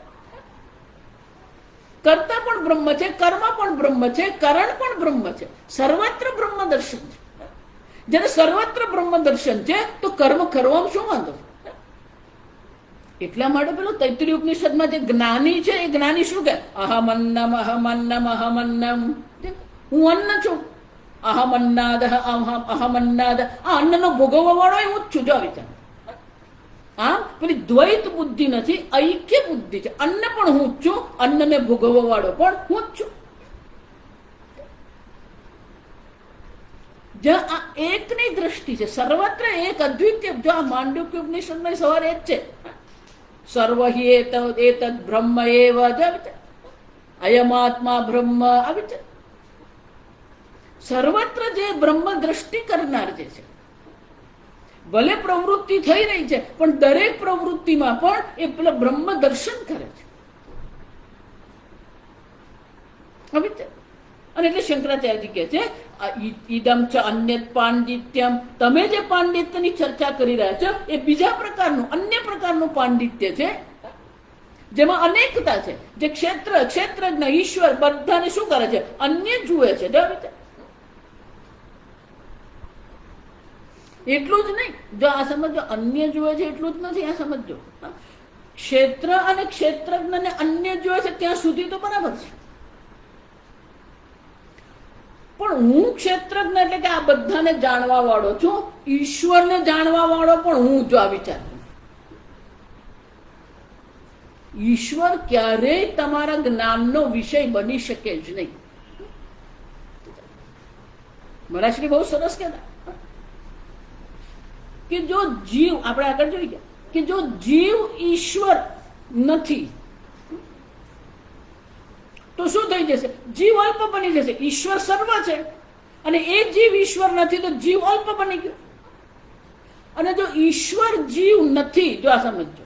Speaker 1: કર્તા પણ બ્રહ્મ છે, કર્મ પણ બ્રહ્મ છે, કારણ પણ બ્રહ્મ છે. સર્વત્ર બ્રહ્મ દર્શન છે. જ્યારે સર્વત્ર બ્રહ્મ દર્શન છે તો કર્મ કરવામાં શું વાંધો? એટલા માટે પેલો તૈત્રીય ઉપનિષદમાં જે જ્ઞાની છે એ જ્ઞાની શું કહે? અહમન્નમ અહમન્નમ અહમન્નમ. હું અન્ન છું. અહમન્નાદ અહમન્નાદ. આ અન્નનો ભોગવવા વાળો હું જ છું. જો વિચાર, આમ પેલી દ્વૈત બુદ્ધિ નથી, ઐક્ય બુદ્ધિ છે. અન્ન પણ હું જ છું, અન્નને ભોગવવા વાળો પણ હું જ છું. જ્યાં આ એકની દ્રષ્ટિ છે, સર્વત્ર એક અદ્વિતીય. જો આ માંડવ્ય ઉપનિષદમાં સવારે જ છે, સર્વ હિ એતદ બ્રહ્મ એવ. અયમાત્મા બ્રહ્મ. આવી છે સર્વત્ર જે બ્રહ્મ દ્રષ્ટિ કરનાર જે છે, ભલે પ્રવૃત્તિ થઈ રહી છે પણ દરેક પ્રવૃત્તિમાં પણ એ પેલા બ્રહ્મ દર્શન કરે છે. અને એટલે શંકરાચાર્યજી કહે છે ઈદમ ચ અન્યત પાંડિત્યમ. તમે જે પાંડિત્યની ચર્ચા કરી રહ્યા છો એ બીજા પ્રકારનું, અન્ય પ્રકારનું પાંડિત્ય છે જેમાં અનેકતા છે. જે ક્ષેત્રજ્ઞ ઈશ્વર બધાને શું કરે છે? અન્ય જુએ છે. એટલું જ નહીં, જો આ સમજો, અન્ય જુએ છે એટલું જ નથી. આ સમજો, ક્ષેત્ર અને ક્ષેત્રજ્ઞને અન્ય જુએ છે ત્યાં સુધી તો બરાબર છે. પણ હું ક્ષેત્રજ્ઞ એટલે કે આ બધાને જાણવા વાળો છું, ઈશ્વરને જાણવા વાળો પણ હું. જો આ વિચાર, ઈશ્વર ક્યારેય તમારા જ્ઞાનનો વિષય બની શકે જ નહીં. મહારાજશ્રી બહુ સરસ કહેતા કે જો જીવ, આપણે આગળ જોઈ ગયા કે જો જીવ ઈશ્વર નથી તો શું થઈ જશે? જીવ અલ્પ બની જશે. ઈશ્વર સર્વ છે અને એ જીવ ઈશ્વર નથી તો જીવ અલ્પ બની ગયો. અને જો ઈશ્વર જીવ નથી, જો આ સમજો,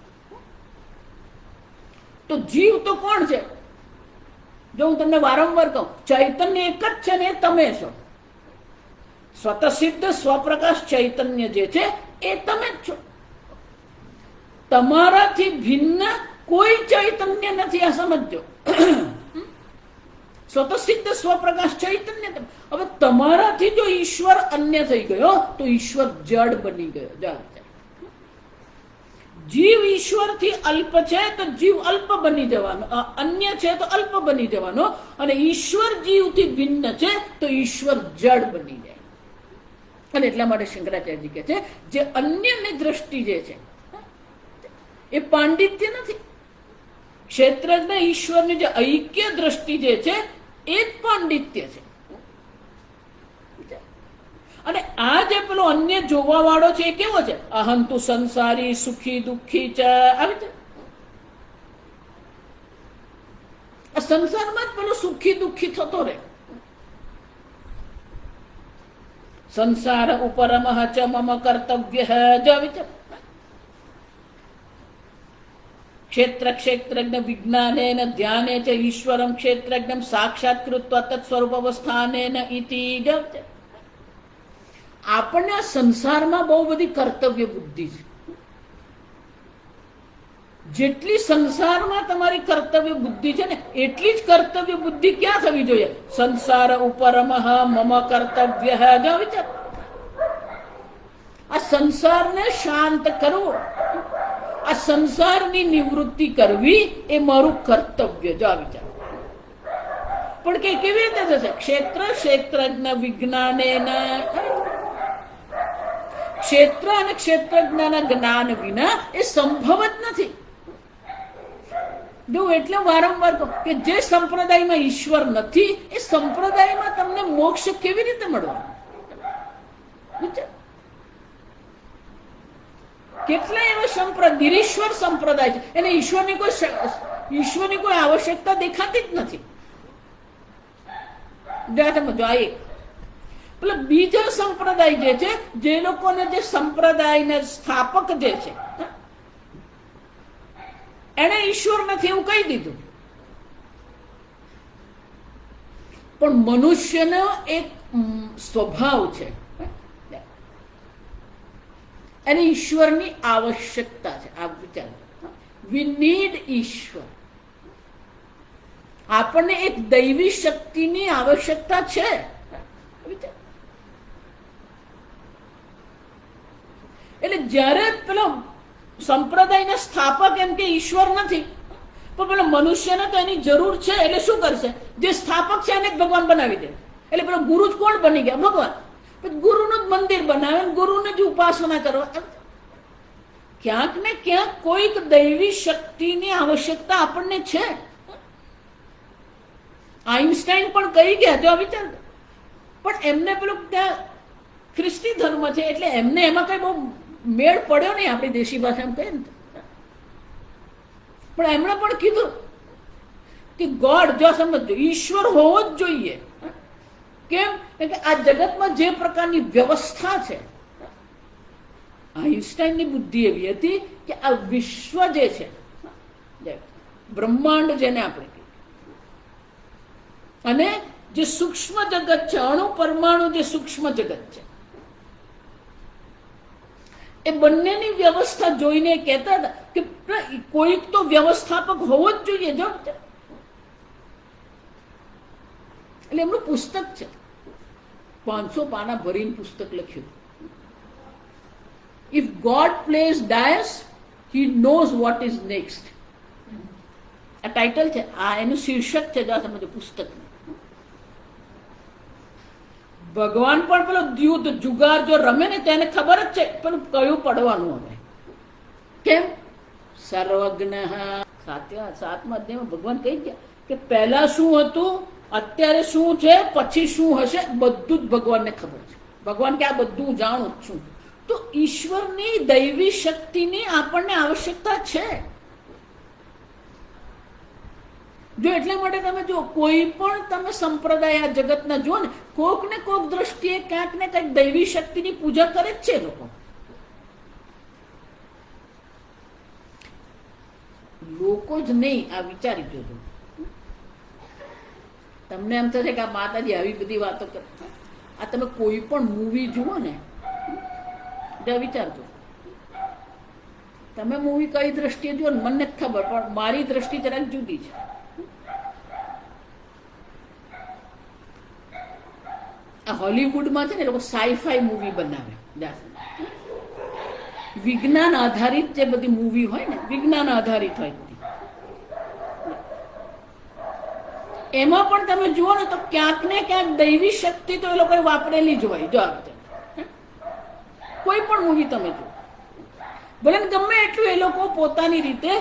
Speaker 1: તો જીવ તો કોણ છે? જો હું તમને વારંવાર કહું, ચૈતન્ય એક જ છે ને એ તમે છો. સ્વતઃસિદ્ધ સ્વપ્રકાશ ચૈતન્ય જે છે એ તમે જ છો. તમારાથી ભિન્ન કોઈ ચૈતન્ય નથી, આ સમજો. સ્વતઃસિદ્ધ સ્વપ્રકાશ ચૈતન્ય. હવે તમારાથી જો ઈશ્વર અન્ય થઈ ગયો તો ઈશ્વર જડ બની ગયો. જીવ ઈશ્વરથી અલ્પ છે તો જીવ અલ્પ બની જવાનો, અન્ય છે તો અલ્પ બની જવાનો. અને ઈશ્વર જીવથી ભિન્ન છે તો ઈશ્વર જડ બની જાય. અને એટલા માટે શંકરાચાર્યજી કહે છે જે અન્યની દ્રષ્ટિ જે છે એ પાંડિત્ય નથી. ક્ષેત્રજ્ઞ ઈશ્વરની જે ઐક્ય દ્રષ્ટિ જે છે એ જ પાંડિત્ય છે. અને આ જે પેલો અન્ય જોવા વાળો છે એ કેવો છે? અહં તુ સંસારી સુખી દુઃખી ચ. આવી છે આ સંસારમાં જ પેલો સુખી દુઃખી થતો રહે. સંસાર ઉપરમઃ ચ મમ કર્તવ્ય જ. આવી છે ક્ષેત્ર ક્ષેત્રજ્ઞ વિજ્ઞાનેન ધ્યાને ચ ઈશ્વરમ ક્ષેત્રજ્ઞમ સાક્ષાત્કૃત્વા તત્સ્વરૂપ અવસ્થાનેન ઇતિ. જ આપણને આ સંસારમાં બહુ બધી કર્તવ્ય બુદ્ધિ છે. જેટલી સંસારમાં તમારી કર્તવ્ય બુદ્ધિ છે ને એટલી જ કર્તવ્ય બુદ્ધિ ક્યાં થવી જોઈએ? સંસાર ઉપરમઃ મમ કર્તવ્ય. વિચાર, આ સંસારને શાંત કરવો, આ સંસારની નિવૃત્તિ કરવી એ મારું કર્તવ્ય. જો વિચાર. પણ કે કેવી રીતે થશે? ક્ષેત્ર ક્ષેત્રજ્ઞ વિજ્ઞાનેન. ક્ષેત્ર અને ક્ષેત્રજ્ઞના જ્ઞાન વિના એ સંભવ જ નથી. જો એટલે વારંવાર કહું કે જે સંપ્રદાયમાં ઈશ્વર નથી એ સંપ્રદાયમાં તમને મોક્ષ કેવી રીતે મળવાનો? કેટલા એવા સંપ્રદાય, નિરીશ્વર સંપ્રદાય છે, એને ઈશ્વરની કોઈ આવશ્યકતા દેખાતી જ નથી. એક પેલા બીજા સંપ્રદાય જે છે, જે લોકોને જે સંપ્રદાયના સ્થાપક જે છે એને ઈશ્વર નથી એવું કહી દીધું. પણ મનુષ્યનો એક સ્વભાવ છે, એને ઈશ્વરની આવશ્યકતા છે. આ વિચાર, વી નીડ ઈશ્વર. આપણને એક દૈવી શક્તિની આવશ્યકતા છે. એટલે જ્યારે પેલો સંપ્રદાયના સ્થાપક એમ કે ઈશ્વર નથી, પણ પેલો મનુષ્યને તો એની જરૂર છે, એટલે શું કરશે? જે સ્થાપક છે એને જ ભગવાન બનાવી દે. એટલે પેલો ગુરુ જ કોણ બની ગયા? ભગવાન. ગુરુનું જ મંદિર બનાવે, ગુરુને જ ઉપાસના કરવા. ક્યાંક ને ક્યાંક કોઈક દૈવી શક્તિની આવશ્યકતા આપણને છે. આઈન્સ્ટાઈન પણ કહી ગયા, જો વિચાર. પણ એમને પેલું ત્યાં ખ્રિસ્તી ધર્મ છે એટલે એમને એમાં કઈ બહુ મેળ પડ્યો નહીં, આપણી દેશી ભાષામાં કહીએ ને. પણ એમણે પણ કીધું કે ગોડ, જો સમજો, ઈશ્વર હોવો જ જોઈએ. કેમ કે આ જગતમાં જે પ્રકારની વ્યવસ્થા છે, આઈન્સ્ટાઈનની બુદ્ધિ એવી હતી કે આ વિશ્વ જે છે, બ્રહ્માંડ જેને આપણે કહીએ, અને જે સૂક્ષ્મ જગત છે, અણુ પરમાણુ જે સૂક્ષ્મ જગત છે, એ બંનેની વ્યવસ્થા જોઈને કહેતા હતા કે કોઈક તો વ્યવસ્થાપક હોવો જ જોઈએ. જો એટલે એમનું પુસ્તક છે, 500 પાના ભરીને પુસ્તક લખ્યું. If God plays dice, he knows what is next. આ ટાઇટલ છે, આ એનું શીર્ષક છે. જો સમજો પુસ્તક. ભગવાન પણ પેલો યુદ્ધ જુગાર જો રમે ને તેને ખબર જ છે પેલું કયું પડવાનું હવે. કેમ? સર્વજ્ઞ સાતમા અધ્યાયમાં ભગવાન કહી ગયા કે પહેલા શું હતું, અત્યારે શું છે, પછી શું હશે, બધું જ ભગવાનને ખબર છે. ભગવાન કે આ બધું જાણું જ છું. તો ઈશ્વરની દૈવી શક્તિની આપણને આવશ્યકતા છે. જો એટલા માટે તમે જો કોઈ પણ તમે સંપ્રદાય આ જગતના જો ને, કોક ને કોક દ્રષ્ટિએ ક્યાંક ને ક્યાંક દૈવી શક્તિની પૂજા કરે જ છે લોકો. લોકો જ નહીં, આ વિચારી જોજો. તમને એમ થશે કે આ માતાજી આવી બધી વાતો કરતા. આ તમે કોઈ પણ મૂવી જુઓ ને, વિચારજો તમે મૂવી કઈ દ્રષ્ટિએ જુઓ ને, મને જ ખબર, પણ મારી દ્રષ્ટિ જરાક જુદી છે. આ હોલિવૂડમાં છે ને, લોકો સાઈફાઈ મૂવી બનાવે, વિજ્ઞાન આધારિત જે બધી મૂવી હોય ને, વિજ્ઞાન આધારિત હોય બધી. એમાં પણ તમે જુઓ ને તો ક્યાંક ને ક્યાંક દૈવી શક્તિ તો એ લોકોએ વાપરેલી જ હોય. જો કોઈ પણ મૂવી તમે જુઓ, ભલે ગમે એટલું એ લોકો પોતાની રીતે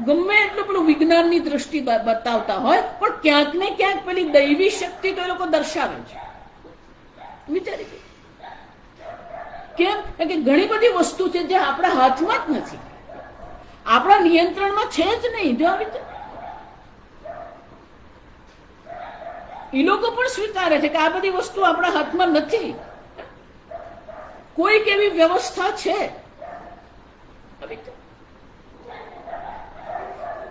Speaker 1: ગમે એટલું પેલું વિજ્ઞાનની દ્રષ્ટિ બતાવતા હોય, પણ ક્યાંક ને ક્યાંક પેલી દૈવી શક્તિ તો એ લોકો દર્શાવે છે. વિચારી કેમ? કારણ કે ઘણી બધી વસ્તુ છે જે આપણા હાથમાં જ નથી, આપણા નિયંત્રણમાં છે જ નહીં. જો એ લોકો પણ સ્વીકારે છે કે આ બધી વસ્તુ આપણા હાથમાં નથી. કોઈક એવી વ્યવસ્થા છે,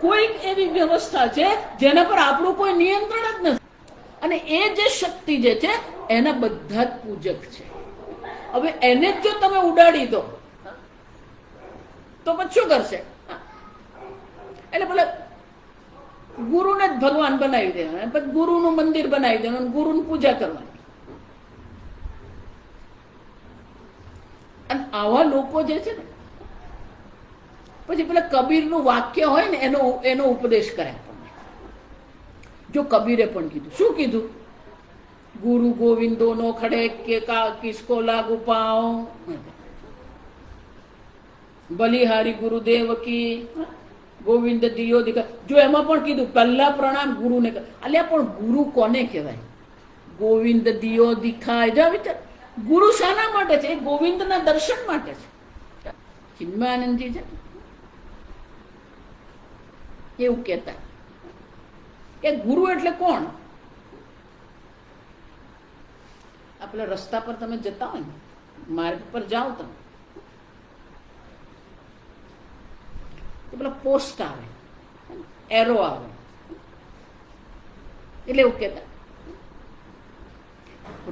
Speaker 1: કોઈક એવી વ્યવસ્થા છે જેના પર આપણું કોઈ નિયંત્રણ જ નથી. અને એ જે શક્તિ જે છે એના બધા જ પૂજક છે. હવે એને જ જો તમે ઉડાડી દો તો પછી શું કરશે? એટલે બોલે ગુરુને જ ભગવાન બનાવી દેવાના, પછી ગુરુનું મંદિર બનાવી દેવાનું, ગુરુની પૂજા કરવાની. અને આવા લોકો જે છે ને, પછી પેલા કબીરનું વાક્ય હોય ને, એનો ઉપદેશ કરે આપણને. જો કબીરે પણ કીધું, શું કીધું? ગુરુ ગોવિંદો નો ખડે કે કિસકો લાગુ પાઓ, બલિહારી ગુરુદેવ કી, ગોવિંદ દિયો દીકા. જો એમાં પણ કીધું પહેલા પ્રણામ ગુરુને. અલ્યા પણ ગુરુ કોને કહેવાય? ગોવિંદ દિયો દિખાય. જા વિચાર, ગુરુ શાના માટે છે? ગોવિંદના દર્શન માટે છે. ચિન્મયાનંદજી છે એવું કહેતા કે ગુરુ એટલે કોણ? આ પેલા રસ્તા પર તમે જતા હોય ને, માર્ગ પર જાઓ તમે, તો પેલા પોસ્ટ આવે, એરો આવે, એટલે એવું કહેતા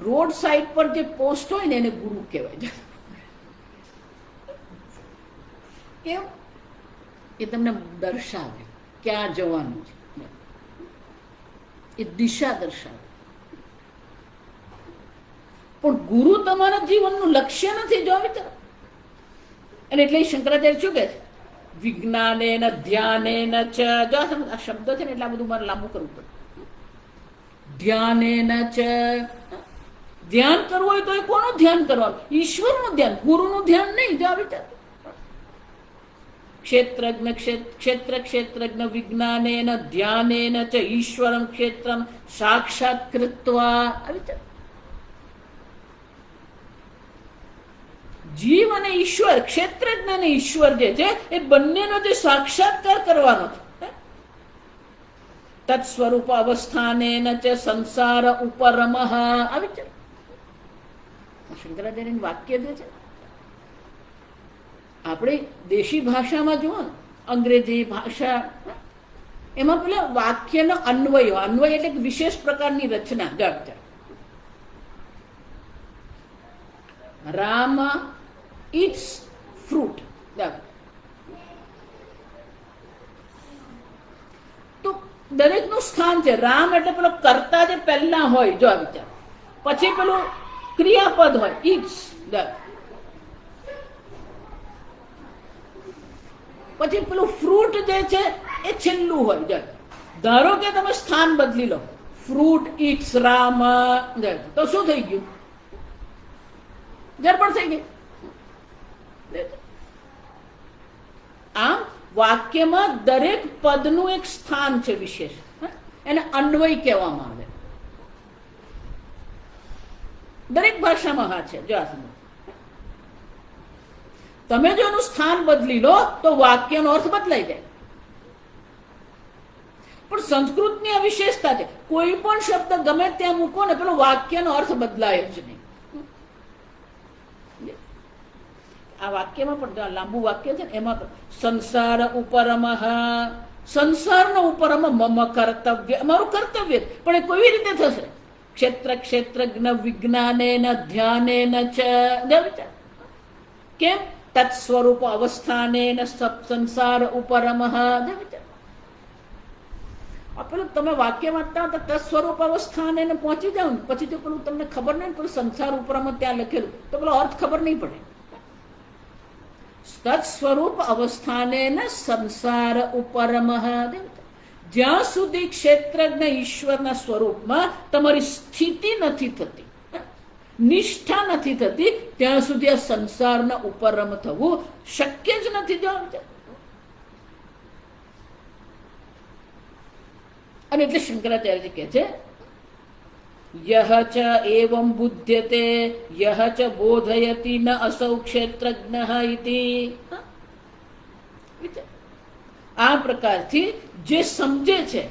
Speaker 1: રોડ સાઈડ પર જે પોસ્ટ હોય ને એને ગુરુ કહેવાય. કેમ? એ તમને દર્શાવે ક્યાં જવાનું છે, એ દિશા દર્શાવે. પણ ગુરુ તમારા જીવનનું લક્ષ્ય નથી. જો વિચારો. અને એટલે શંકરાચાર્ય શું કહે છે? વિજ્ઞાને ન ધ્યાને ન ચ. જો આ શબ્દ છે ને એટલે આ બધું મારે લાંબુ કરવું પડે. ધ્યાને ન ચ. ધ્યાન કરવું હોય તો એ કોનું ધ્યાન કરવાનું? ઈશ્વરનું ધ્યાન, ગુરુનું ધ્યાન નહીં. જો વિચાર. ક્ષેત્રજ્ઞ ક્ષેત્રજ્ઞ વિજ્ઞાને ન ધ્યાને ન ચ ઈશ્વરમ ક્ષેત્રમ સાક્ષાત કૃત્વા. વિચાર. જીવ અને ઈશ્વર, ક્ષેત્રજ્ઞ અને ઈશ્વર જે છે એ બંનેનો જે સાક્ષાત્કાર કરવાનો છે, તત્સ્વરૂપ અવસ્થાને ન ચ સંસાર ઉપરમઃ. આવી છે શંકરાચાર્યનું વાક્ય જે છે. આપણે દેશી ભાષામાં જુઓ ને, અંગ્રેજી ભાષા, એમાં પેલા વાક્યનો અન્વય, અન્વય એટલે વિશેષ પ્રકારની રચના. ગળ રામ eats fruit. તો દરેકનું સ્થાન છે. રામ એટલે પેલો કર્તા જે પહેલા હોય, જો આ વિચાર, પછી પેલું ક્રિયાપદ હોય eats, પછી પેલું ફ્રૂટ જે છે એ છેલ્લું હોય. ધારો કે તમે સ્થાન બદલી લો, ફ્રૂટ eats રામ, તો શું થઈ ગયું? ગડબડ થઈ ગઈ. આમ વાક્યમાં દરેક પદનું એક સ્થાન છે વિશેષ, એને અન્વય કહેવામાં આવે. દરેક ભાષામાં હા છે. જો આ સમજો, તમે જો એનું સ્થાન બદલી લો તો વાક્યનો અર્થ બદલાઈ જાય. પણ સંસ્કૃતની આ વિશેષતા છે, કોઈ પણ શબ્દ ગમે ત્યાં મૂકો ને પેલો વાક્યનો અર્થ બદલાય જ નહીં. આ વાક્યમાં પણ લાંબુ વાક્ય છે ને, એમાં સંસાર ઉપરમઃ, સંસારનો ઉપરમ મમ કર્તવ્ય, અમારું કર્તવ્ય. પણ એ કેવી રીતે થશે? ક્ષેત્ર ક્ષેત્રજ્ઞ વિજ્ઞાનેન ધ્યાનેન ચ. કેમ? તત્સ્વરૂપ અવસ્થાનેન સંસાર ઉપરમઃ. પેલું તમે વાક્ય વાંચતા હતા તત્સ્વરૂપ અવસ્થાને પહોંચી જાવ ને, પછી જો પેલું તમને ખબર નહીં, પેલું સંસાર ઉપરમાં ત્યાં લખેલું તો પેલો અર્થ ખબર નહીં પડે. તત્સ્વરૂપ અવસ્થાને સંસાર ઉપરમઃ. જ્યાં સુધી ક્ષેત્રજ્ઞ ઈશ્વરના સ્વરૂપમાં તમારી સ્થિતિ નથી થતી, નિષ્ઠા નથી થતી, ત્યાં સુધી આ સંસારના ઉપરમ થવું શક્ય જ નથી. જો અને એટલે શંકરાચાર્યજી કહે છે, યહ ચ એવં બુધ્યતે યહ ચ બોધયતિ ન અસૌ ક્ષેત્રજ્ઞઃ ઇતિ. આ પ્રકારથી જે સમજે છે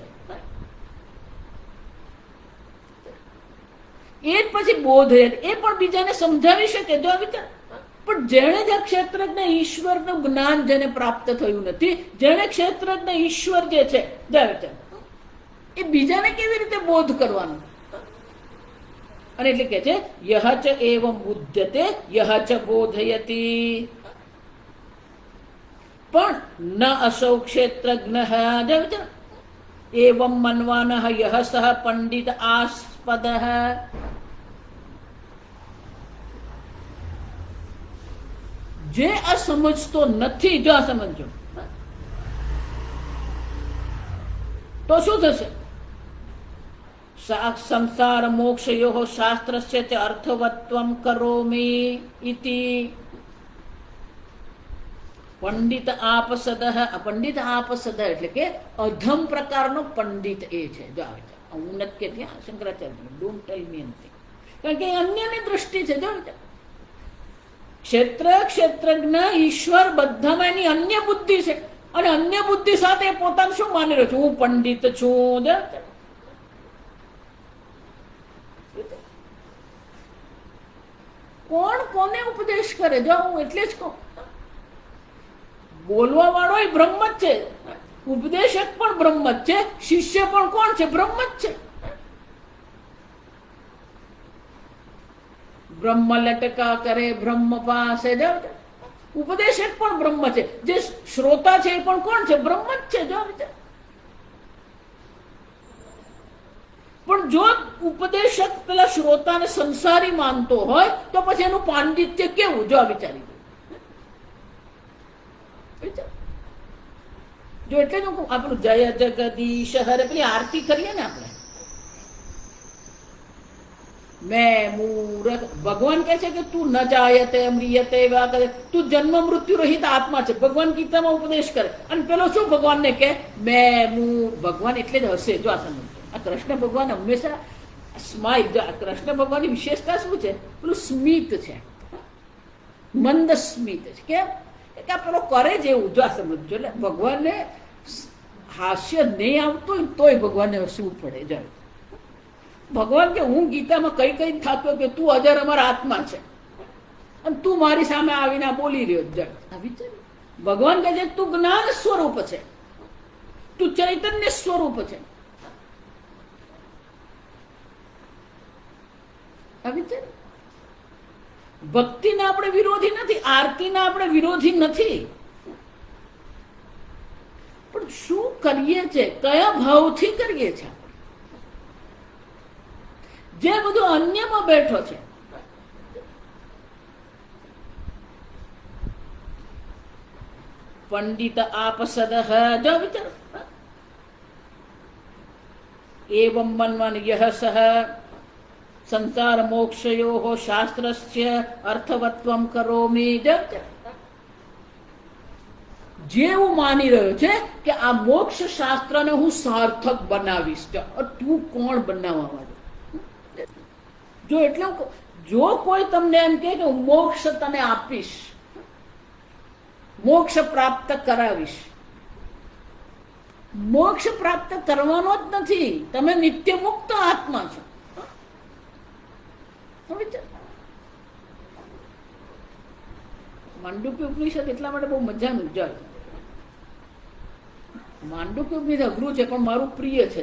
Speaker 1: એ પછી બોધય, એ પણ બીજાને સમજાવી શકે. જો વિચાર, પણ જેણે જ આ ક્ષેત્રજ્ઞ ઈશ્વરનું જ્ઞાન જેને પ્રાપ્ત થયું નથી, જેણે ક્ષેત્રજ્ઞ ઈશ્વર જે છે, જો વિચાર, એ બીજાને કેવી રીતે બોધ કરવાનું? અને એટલે કે છે યહ ચ એવં બુધ્યતે યહ ચ બોધયતિ. પણ ન અસૌ ક્ષેત્રજ્ઞઃ, એવં મન્વાનઃ યહ સહ પંડિત આસ્પદઃ. જે આ સમજતો નથી, જો આ સમજો તો શું થશે? સંસાર મોક્ષયો શાસ્ત્રસ્ય ચ અર્થવત્વમ કરોમિ ઇતિ. પંડિત આપસદ. પંડિત આપસદ એટલે કે અધમ પ્રકારનો પંડિત એ છે. જો ઉન્નત કે ત્યાં Shankaracharya don't tell me anything, કારણ કે અન્યની દ્રષ્ટિ છે. જો ક્ષેત્ર ક્ષેત્રજ્ઞ ઈશ્વર બધામાં એની અન્ય બુદ્ધિ છે, અને અન્ય બુદ્ધિ સાથે પોતાને શું માની રહ્યો છું? હું પંડિત છું. કોણ કોને ઉપદેશ કરે? જો હું એટલે જ કહું, બોલવા વાળો એ બ્રહ્મ જ છે, ઉપદેશક પણ બ્રહ્મ જ છે, શિષ્ય પણ કોણ છે? બ્રહ્મ જ છે. બ્રહ્મ લટકા કરે બ્રહ્મ પાસે. ઉપદેશક પણ બ્રહ્મ છે, જે શ્રોતા છે એ પણ કોણ છે? બ્રહ્મ જ છે. જો પણ જો ઉપદેશક પેલા શ્રોતાને સંસારી માનતો હોય તો પછી એનું પાંડિત્ય કેવું? જો વિચારી જો. એટલે જ હું આપણું જય જગદીશ હરે પેલી આરતી કરીએ ને આપણે, મેં મૂરખ. ભગવાન કહે છે કે તું ન જાયતે મ્રિયતે વા કરે, તું જન્મ મૃત્યુ રહિત આત્મા છે. ભગવાન ગીતામાં ઉપદેશ કરે, અને પેલો શું ભગવાનને કહે? મેં ભગવાન એટલે જ હશે. જો આ સમજ, આ કૃષ્ણ ભગવાન હંમેશા સ્માઇલ. જો આ કૃષ્ણ ભગવાનની વિશેષતા શું છે? પેલું સ્મિત છે, મંદ સ્મિત છે. કેમ કે આ પેલો કરે જેવું. જો આ સમજો, એટલે ભગવાનને હાસ્ય નહીં આવતું હોય તોય ભગવાનને હસવું પડે. જાય ભગવાન કે હું ગીતામાં કઈ કઈ થાક્યો કે તું અજર અમારા આત્મા છે, અને તું મારી સામે આવીને બોલી રહ્યો. વિચાર, ભગવાન કહે છે તું જ્ઞાન સ્વરૂપ છે, તું ચૈતન્ય સ્વરૂપ છે. ભક્તિના આપણે વિરોધી નથી, આરતીના આપણે વિરોધી નથી, પણ શું કરીએ છે? કયા ભાવથી કરીએ છીએ? જે બધું અન્યમાં બેઠો છે, પંડિત આપસદ. જો વિચાર, એવં મન્વન યહ સહ સંસાર મોક્ષયો શાસ્ત્રસ્ય અર્થવત્વમ કરોમિ. જે એવું માની રહ્યો છે કે આ મોક્ષ શાસ્ત્રને હું સાર્થક બનાવીશ. તું કોણ બનાવવા માટે? જો એટલે જો કોઈ તમને એમ કે હું મોક્ષ તને આપીશ, મોક્ષ પ્રાપ્ત કરાવીશ, મોક્ષ પ્રાપ્ત કરવાનો જ નથી. તમે નિત્ય મુક્ત આત્મા છો. માંડુક્ય ઉપનિષદ એટલા માટે બહુ મજાનું જ. માંડુક્ય ઉપનિષદ અઘરું છે પણ મારું પ્રિય છે.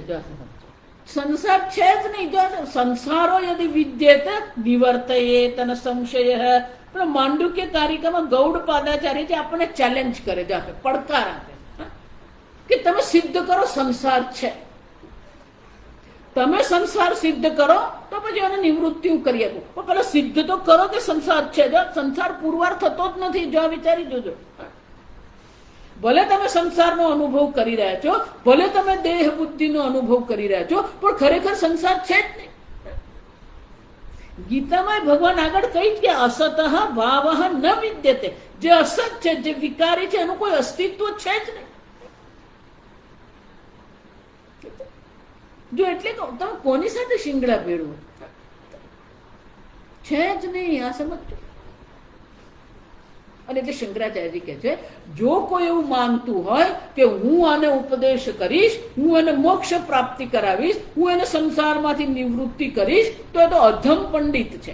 Speaker 1: સંસાર છે જ નહીં. જો સંસારો યદિ વિદ્યેત નિવર્તયેત ન સંશય. પણ માંડુક્ય કારિકામાં ગૌડ પાદાચાર્ય આપણને ચેલેન્જ કરે, પડકાર આપે કે તમે સિદ્ધ કરો સંસાર છે. તમે સંસાર સિદ્ધ કરો તો પછી એને નિવૃત્તિ હું કરી આપું. પણ પેલા સિદ્ધ તો કરો કે સંસાર છે. જો સંસાર પુરવાર થતો જ નથી. જો વિચારી જોજો. ભલે તમે સંસારનો અનુભવ કરી રહ્યા છો, ભલે તમે દેહ બુદ્ધિનો અનુભવ કરી રહ્યા છો, પણ ખરેખર સંસાર છે જ નહીં. ગીતામાં ભગવાન આગળ કહી કે અસત ભાવ ન વિદ્યતે. જે અસત છે, જે વિકારી છે, એનું કોઈ અસ્તિત્વ છે જ નહીં. જો એટલે તમે કોની સાથે શિંગડા ભેળવો? છે જ નહીં. આ સમજો. અને એટલે શંકરાચાર્ય કહે છે જો કોઈ એવું માનતું હોય કે હું આને ઉપદેશ કરીશ, હું એને મોક્ષ પ્રાપ્તિ કરાવીશ, હું એને સંસારમાંથી નિવૃત્તિ કરીશ, તો એ તો અધમ પંડિત છે.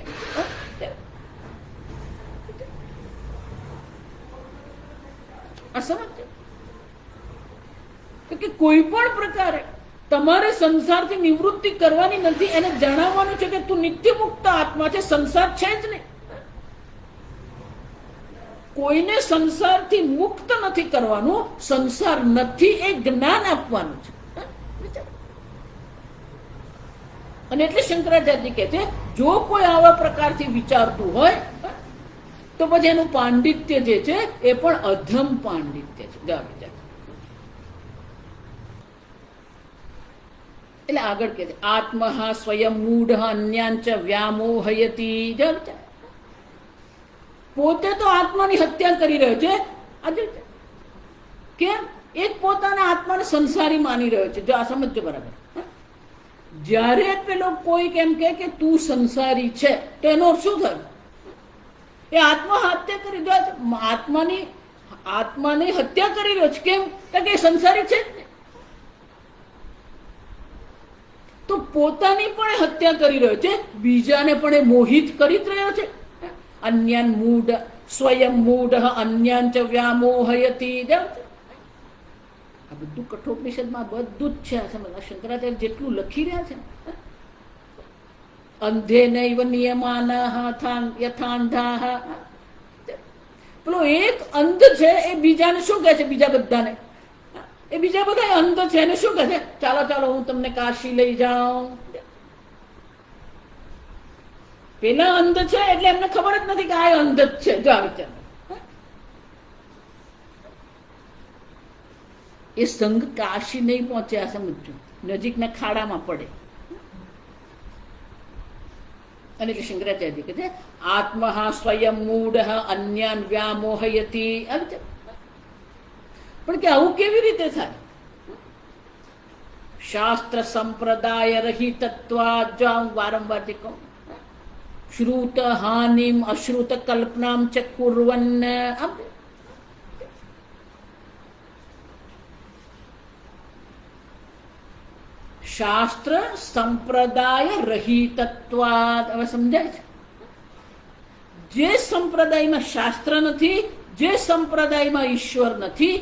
Speaker 1: આ સમજો કે કોઈ પણ પ્રકારે તમારે સંસારથી નિવૃત્તિ કરવાની નથી. એને જણાવવાનું છે કે તું નિત્ય મુક્ત આત્મા છે, સંસાર છે જ નહીં. કોઈને સંસારથી મુક્ત નથી કરવાનું. સંસાર નથી એ જ્ઞાન આપવાનું છે. અને એટલે શંકરાચાર્ય કહે છે જો કોઈ આવા પ્રકારથી વિચારતું હોય તો પછી એનું પાંડિત્ય જે છે એ પણ અધમ પાંડિત્ય છે. એટલે આગળ કે છે આત્મા સ્વયં મૂઢ અન્યાંચ વ્યામોહયતી. પોતે તો આત્માની હત્યા કરી રહ્યો છે. આજે કેમ? એક પોતાના આત્માને સંસારી માની રહ્યો છે. જો આ સમજો બરાબર. જ્યારે પેલો કોઈ કેમ કે તું સંસારી છે તો એનો શું થયું? એ આત્મા હત્યા કરી રહ્યો છે. આત્માની હત્યા કરી રહ્યો છે. કેમ? કે એ સંસારી છે જ ને. તો પોતાની પણ હત્યા કરી રહ્યો છે, બીજાને પણ એ મોહિત કરી જ રહ્યો છે. અન્યાન મૂઢ સ્વયં મૂઢ અન્યાંચ વ્યામોહયતી. આ બધું કઠોપનિષદમાં બધું જ છે. શંકરાચાર્ય જેટલું લખી રહ્યા છે. અંધે નૈવ નિયમાનઃ યથાંધાઃ. પેલો એક અંધ છે એ બીજાને શું કહે છે? બીજા બધાને એ બીજા બધા અંધ છે એને શું કહે છે? ચાલો ચાલો હું તમને કાશી લઈ જાઉં. પેલા અંધ છે એટલે એમને ખબર જ નથી કે આ અંધ જ છે. જો આ વિચાર એ સંઘ કાશી નહીં પહોંચે. આ સમજો. નજીકના ખાડામાં પડે. અને એટલે શંકરાચાર્ય કહે છે આત્મા સ્વયં મૂઢ અન્યાન વ્યામોહયતી. પણ કે આવું કેવી રીતે થાય? શાસ્ત્ર સંપ્રદાય રહિતત્વા. જો હું વારંવાર જે કહું, શ્રુત હાનિમ અશ્રુત કલ્પનામ ચ કુર્વન. શાસ્ત્ર સંપ્રદાય રહિતત્વાદ. હવે સમજાય છે? જે સંપ્રદાયમાં શાસ્ત્ર નથી, જે સંપ્રદાયમાં ઈશ્વર નથી,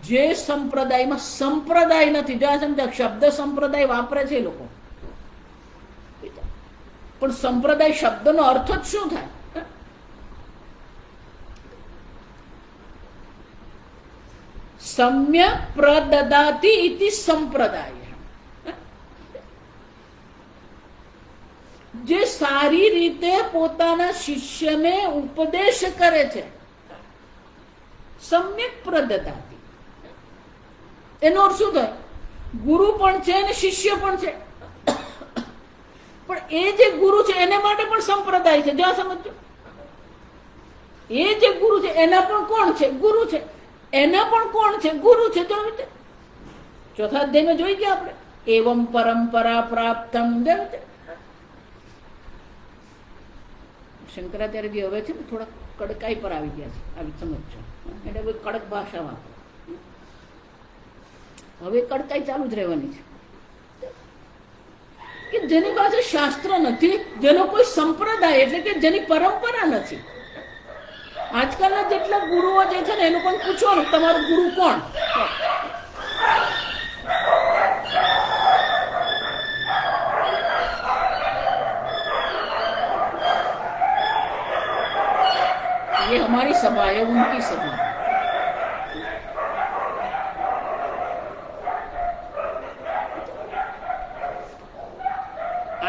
Speaker 1: જે સંપ્રદાયમાં સંપ્રદાય નથી. જો સમજા શબ્દ સંપ્રદાય વાપરે છે લોકો, પણ સંપ્રદાય શબ્દનો અર્થ જ શું થાય? સમ્યક પ્રદદાતિ ઇતિ સંપ્રદાય. જે સારી રીતે પોતાના શિષ્યને ઉપદેશ કરે છે. સમ્યક પ્રદદાતિ એનો અર્થ શું થાય? ગુરુ પણ છે અને શિષ્ય પણ છે. પણ એ જે ગુરુ છે એને માટે પણ સંપ્રદાય છે. જો સમજો, એ જે ગુરુ છે એના પણ કોણ છે? ગુરુ છે. એના પણ કોણ છે? ગુરુ છે. તો ચોથા અધ્યાયમાં જોઈ ગયા આપણે, એવમ પરંપરા પ્રાપ્તમ. શંકરાચાર્યજી હવે છે ને થોડા કડકાઈ પર આવી ગયા છે, આવી સમજ છે એટલે હવે કડક ભાષામાં હવે કડકાઈ ચાલુ જ રહેવાની છે કે જેની પાસે શાસ્ત્ર નથી, જેનો કોઈ સંપ્રદાય એટલે કે જેની પરંપરા નથી. આજકાલના જેટલા ગુરુઓ જે છે ને એનું પણ પૂછવાનું તમારું ગુરુ કોણ? ये हमारी सभा है, उनकी सभा.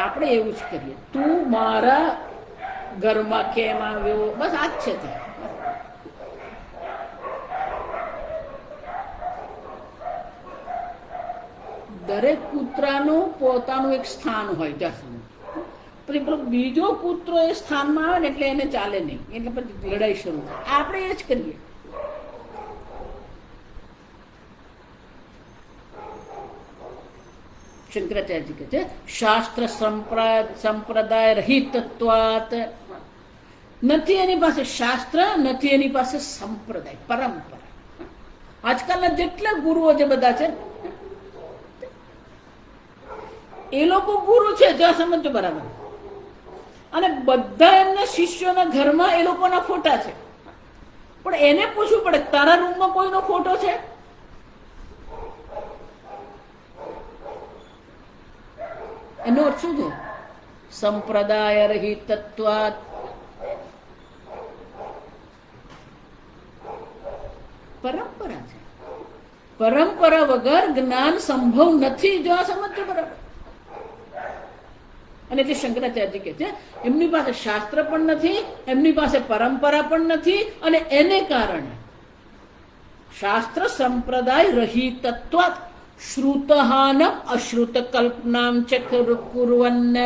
Speaker 1: આપણે એવું જ કરીએ, તું મારા ઘરમાં કેમ આવ્યો, બસ આ જ છે. દરેક કૂતરાનું પોતાનું એક સ્થાન હોય ત્યાં સુધી, પછી બીજો કૂતરો એ સ્થાનમાં આવે ને એટલે એને ચાલે નહીં, એટલે પછી લડાઈ શરૂ થાય. આપણે એ જ કરીએ. શંકરાચાર્યજી કહે છે શાસ્ત્ર સંપ્રદાય રહિતત્વાત. નથી એની પાસે શાસ્ત્ર, નથી એની પાસે સંપ્રદાય, પરંપરા. આજકાલના જેટલા ગુરુઓ જે બધા છે એ લોકો ગુરુ છે, જ્યાં સમજો બરાબર. અને બધા એમના શિષ્યોના ઘરમાં એ લોકોના ફોટા છે, પણ એને પૂછવું પડે તારા રૂમમાં કોઈનો ફોટો છે? એનો અર્થ શું છે? સંપ્રદાય રહિતત્વાત. પરંપરા છે, પરંપરા વગર જ્ઞાન સંભવ નથી, જો આ સમજો બરાબર. અને એટલે શંકરાચાર્યજી કહે છે એમની પાસે શાસ્ત્ર પણ નથી, એમની પાસે પરંપરા પણ નથી, અને એને કારણે શાસ્ત્ર સંપ્રદાય રહિતત્વાત શ્રુતહાન અશ્રુત કલ્પનામ ચ કુર્વન્ન.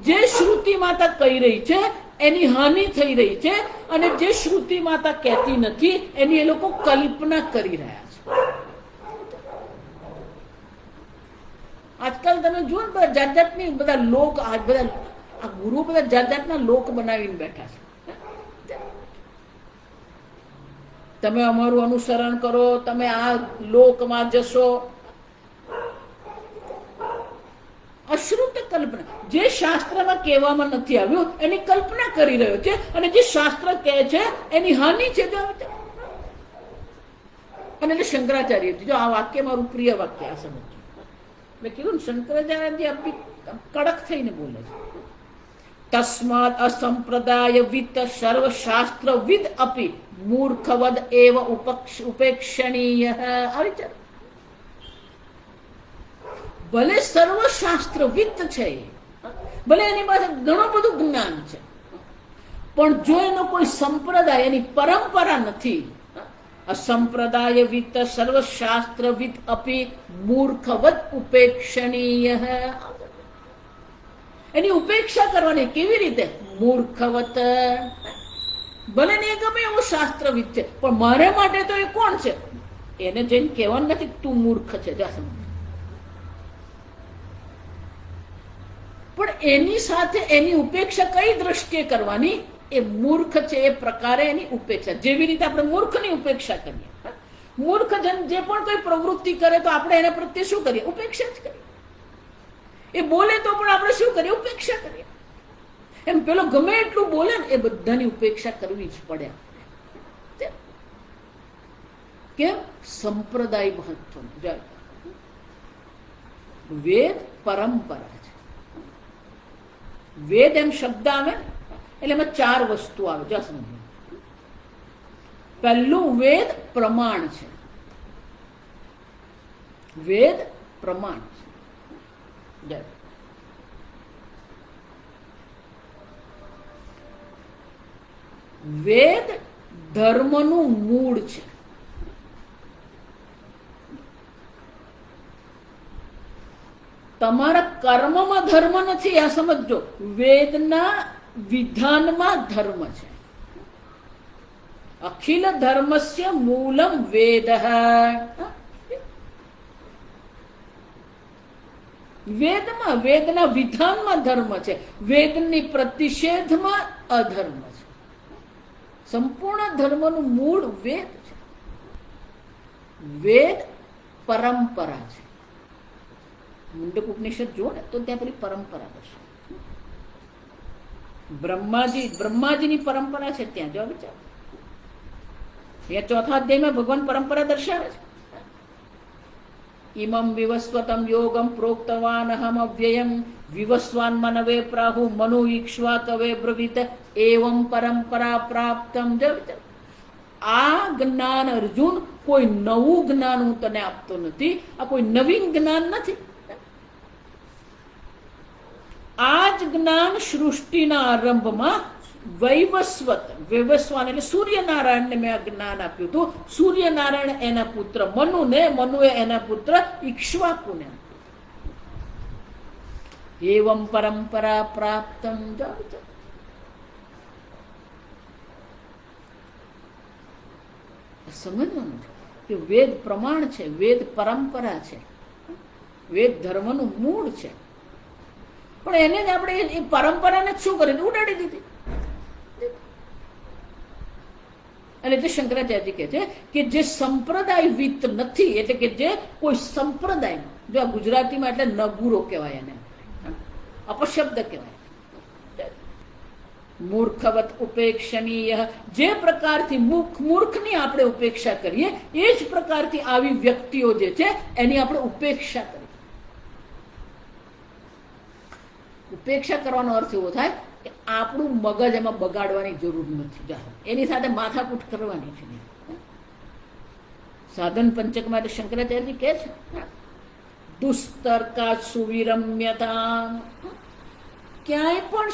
Speaker 1: જે શ્રુતિ માતા કહી રહી છે એની હાનિ થઈ રહી છે, અને જે શ્રુતિ માતા કહેતી નથી એની એ લોકો કલ્પના કરી રહ્યા છે. આજકાલ તમે જુઓ ને બધા જાત જાતની બધા લોક, બધા આ ગુરુ બધા જાત જાતના લોક બનાવીને બેઠા છે. તમે અમારું અનુસરણ કરો, તમે આ લોકમાં જશો. અશ્રુત કલ્પના, જે શાસ્ત્રમાં કહેવામાં નથી આવ્યું એની કલ્પના કરી રહ્યો છે, અને જે શાસ્ત્ર કહે છે એની હાનિ છે. અને એટલે શંકરાચાર્યજી, જો આ વાક્ય મારું પ્રિય વાક્ય, આ સમજ મેં કીધું ને, શંકરાચાર્યજી અભી કડક થઈને બોલે છે. તસ્માદ અસંપ્રદાય વિત સર્વશાસ્ત્ર વિદ અપી મૂર્ખવદ એવ ઉપેક્ષણીય. આવી ચાલ, ભલે સર્વશાસ્ત્ર વિત્ત છે, ભલે એની પાસે ઘણું બધું જ્ઞાન છે, પણ જો એનો કોઈ સંપ્રદાય, એની પરંપરા નથી, અસંપ્રદાય વિત્ત સર્વશાસ્ત્ર વિદ અપી મૂર્ખવદ ઉપેક્ષણીય. એની ઉપેક્ષા કરવાની કેવી રીતે? મૂર્ખવત. ભલે ને ગમે એવો શાસ્ત્રવિદ છે, પણ મારે માટે તો એ કોણ છે? એને જઈને કહેવાનું નથી તું મૂર્ખ છે, પણ એની સાથે એની ઉપેક્ષા કઈ દ્રષ્ટિએ કરવાની? એ મૂર્ખ છે એ પ્રકારે એની ઉપેક્ષા. જેવી રીતે આપણે મૂર્ખની ઉપેક્ષા કરીએ, મૂર્ખ જન જે પણ કોઈ પ્રવૃત્તિ કરે તો આપણે એના પ્રત્યે શું કરીએ? ઉપેક્ષા જ કરીએ. એ બોલે તો પણ આપણે શું કરીએ? ઉપેક્ષા કરીએ. એમ પેલો ગમે એટલું બોલે ને એ બધાની ઉપેક્ષા કરવી જ પડે. કેમ? સંપ્રદાય મહત્વ. વેદ પરંપરા છે. વેદ એમ શબ્દ આવે એટલે એમાં 4 વસ્તુ આવે. જો સમજો, પહેલું વેદ પ્રમાણ છે. વેદ પ્રમાણ છે. વેદ ધર્મનું મૂળ છે. તમારા કર્મમાં ધર્મ નથી, આ સમજો. વેદના વિધાનમાં ધર્મ છે. અખિલ ધર્મસ્ય મૂલમ વેદ. વેદમાં, વેદના વિધાનમાં ધર્મ છે, વેદની પ્રતિષેધમાં અધર્મ છે. સંપૂર્ણ ધર્મનું મૂળ વેદ છે. વેદ પરંપરા છે. મુંડક ઉપનિષદ જો ને તો ત્યાં પેલી પરંપરા હશે. બ્રહ્માજીની પરંપરા છે ત્યાં જો વિચાર. ચોથા અધ્યાયમાં ભગવાન પરંપરા દર્શાવે છે. ઇમમ વિવસ્વતમ યોગમ પ્રોક્તવાન અહમ અવ્યયમ વિવસ્વાન મનવે પ્રાહુ મનુ ઈક્ષ્વા કવે બ્રવીત એવમ પરંપરા પ્રાપ્તમ. આ જ્ઞાન અર્જુન કોઈ નવું જ્ઞાન હું તને આપતો નથી, આ કોઈ નવીન જ્ઞાન નથી. આ જ જ્ઞાન સૃષ્ટિના આરંભમાં વૈવસ્વાન એટલે સૂર્યનારાયણને મેં આ જ્ઞાન આપ્યું હતું. સૂર્યનારાયણ એના પુત્ર મનુને, મનુએ એના પુત્ર ઈક્ષ્વાકુને આપ્યું. એવમ પરંપરા પ્રાપ્તમ. સમજવાનું કે વેદ પ્રમાણ છે, વેદ પરંપરા છે, વેદ ધર્મનું મૂળ છે. પણ એને જ આપણે એ પરંપરાને શું કરી ઉડાડી દીધી. અને જે શંકરાચાર્ય કહે છે કે જે સંપ્રદાય વિત નથી, એટલે કે જે કોઈ સંપ્રદાયમાં, જો આ ગુજરાતીમાં એટલે નગુરો કહેવાય, એને અપશબ્દ કહેવાય. મૂર્ખવત ઉપેક્ષણીય, જે પ્રકારથી મૂર્ખની આપણે ઉપેક્ષા કરીએ એ જ પ્રકારથી આવી વ્યક્તિઓ જે છે એની આપણે ઉપેક્ષા કરીએ. ઉપેક્ષા કરવાનો અર્થ એવો થાય કે આપણું મગજ એમાં બગાડવાની જરૂર નથી, એની સાથે માથાકૂટ કરવાની છે. સાધન પંચકમાં શંકરાચાર્ય કહે છે દુસ્તર્કા સુવિરમ્યતા. ક્યાંય પણ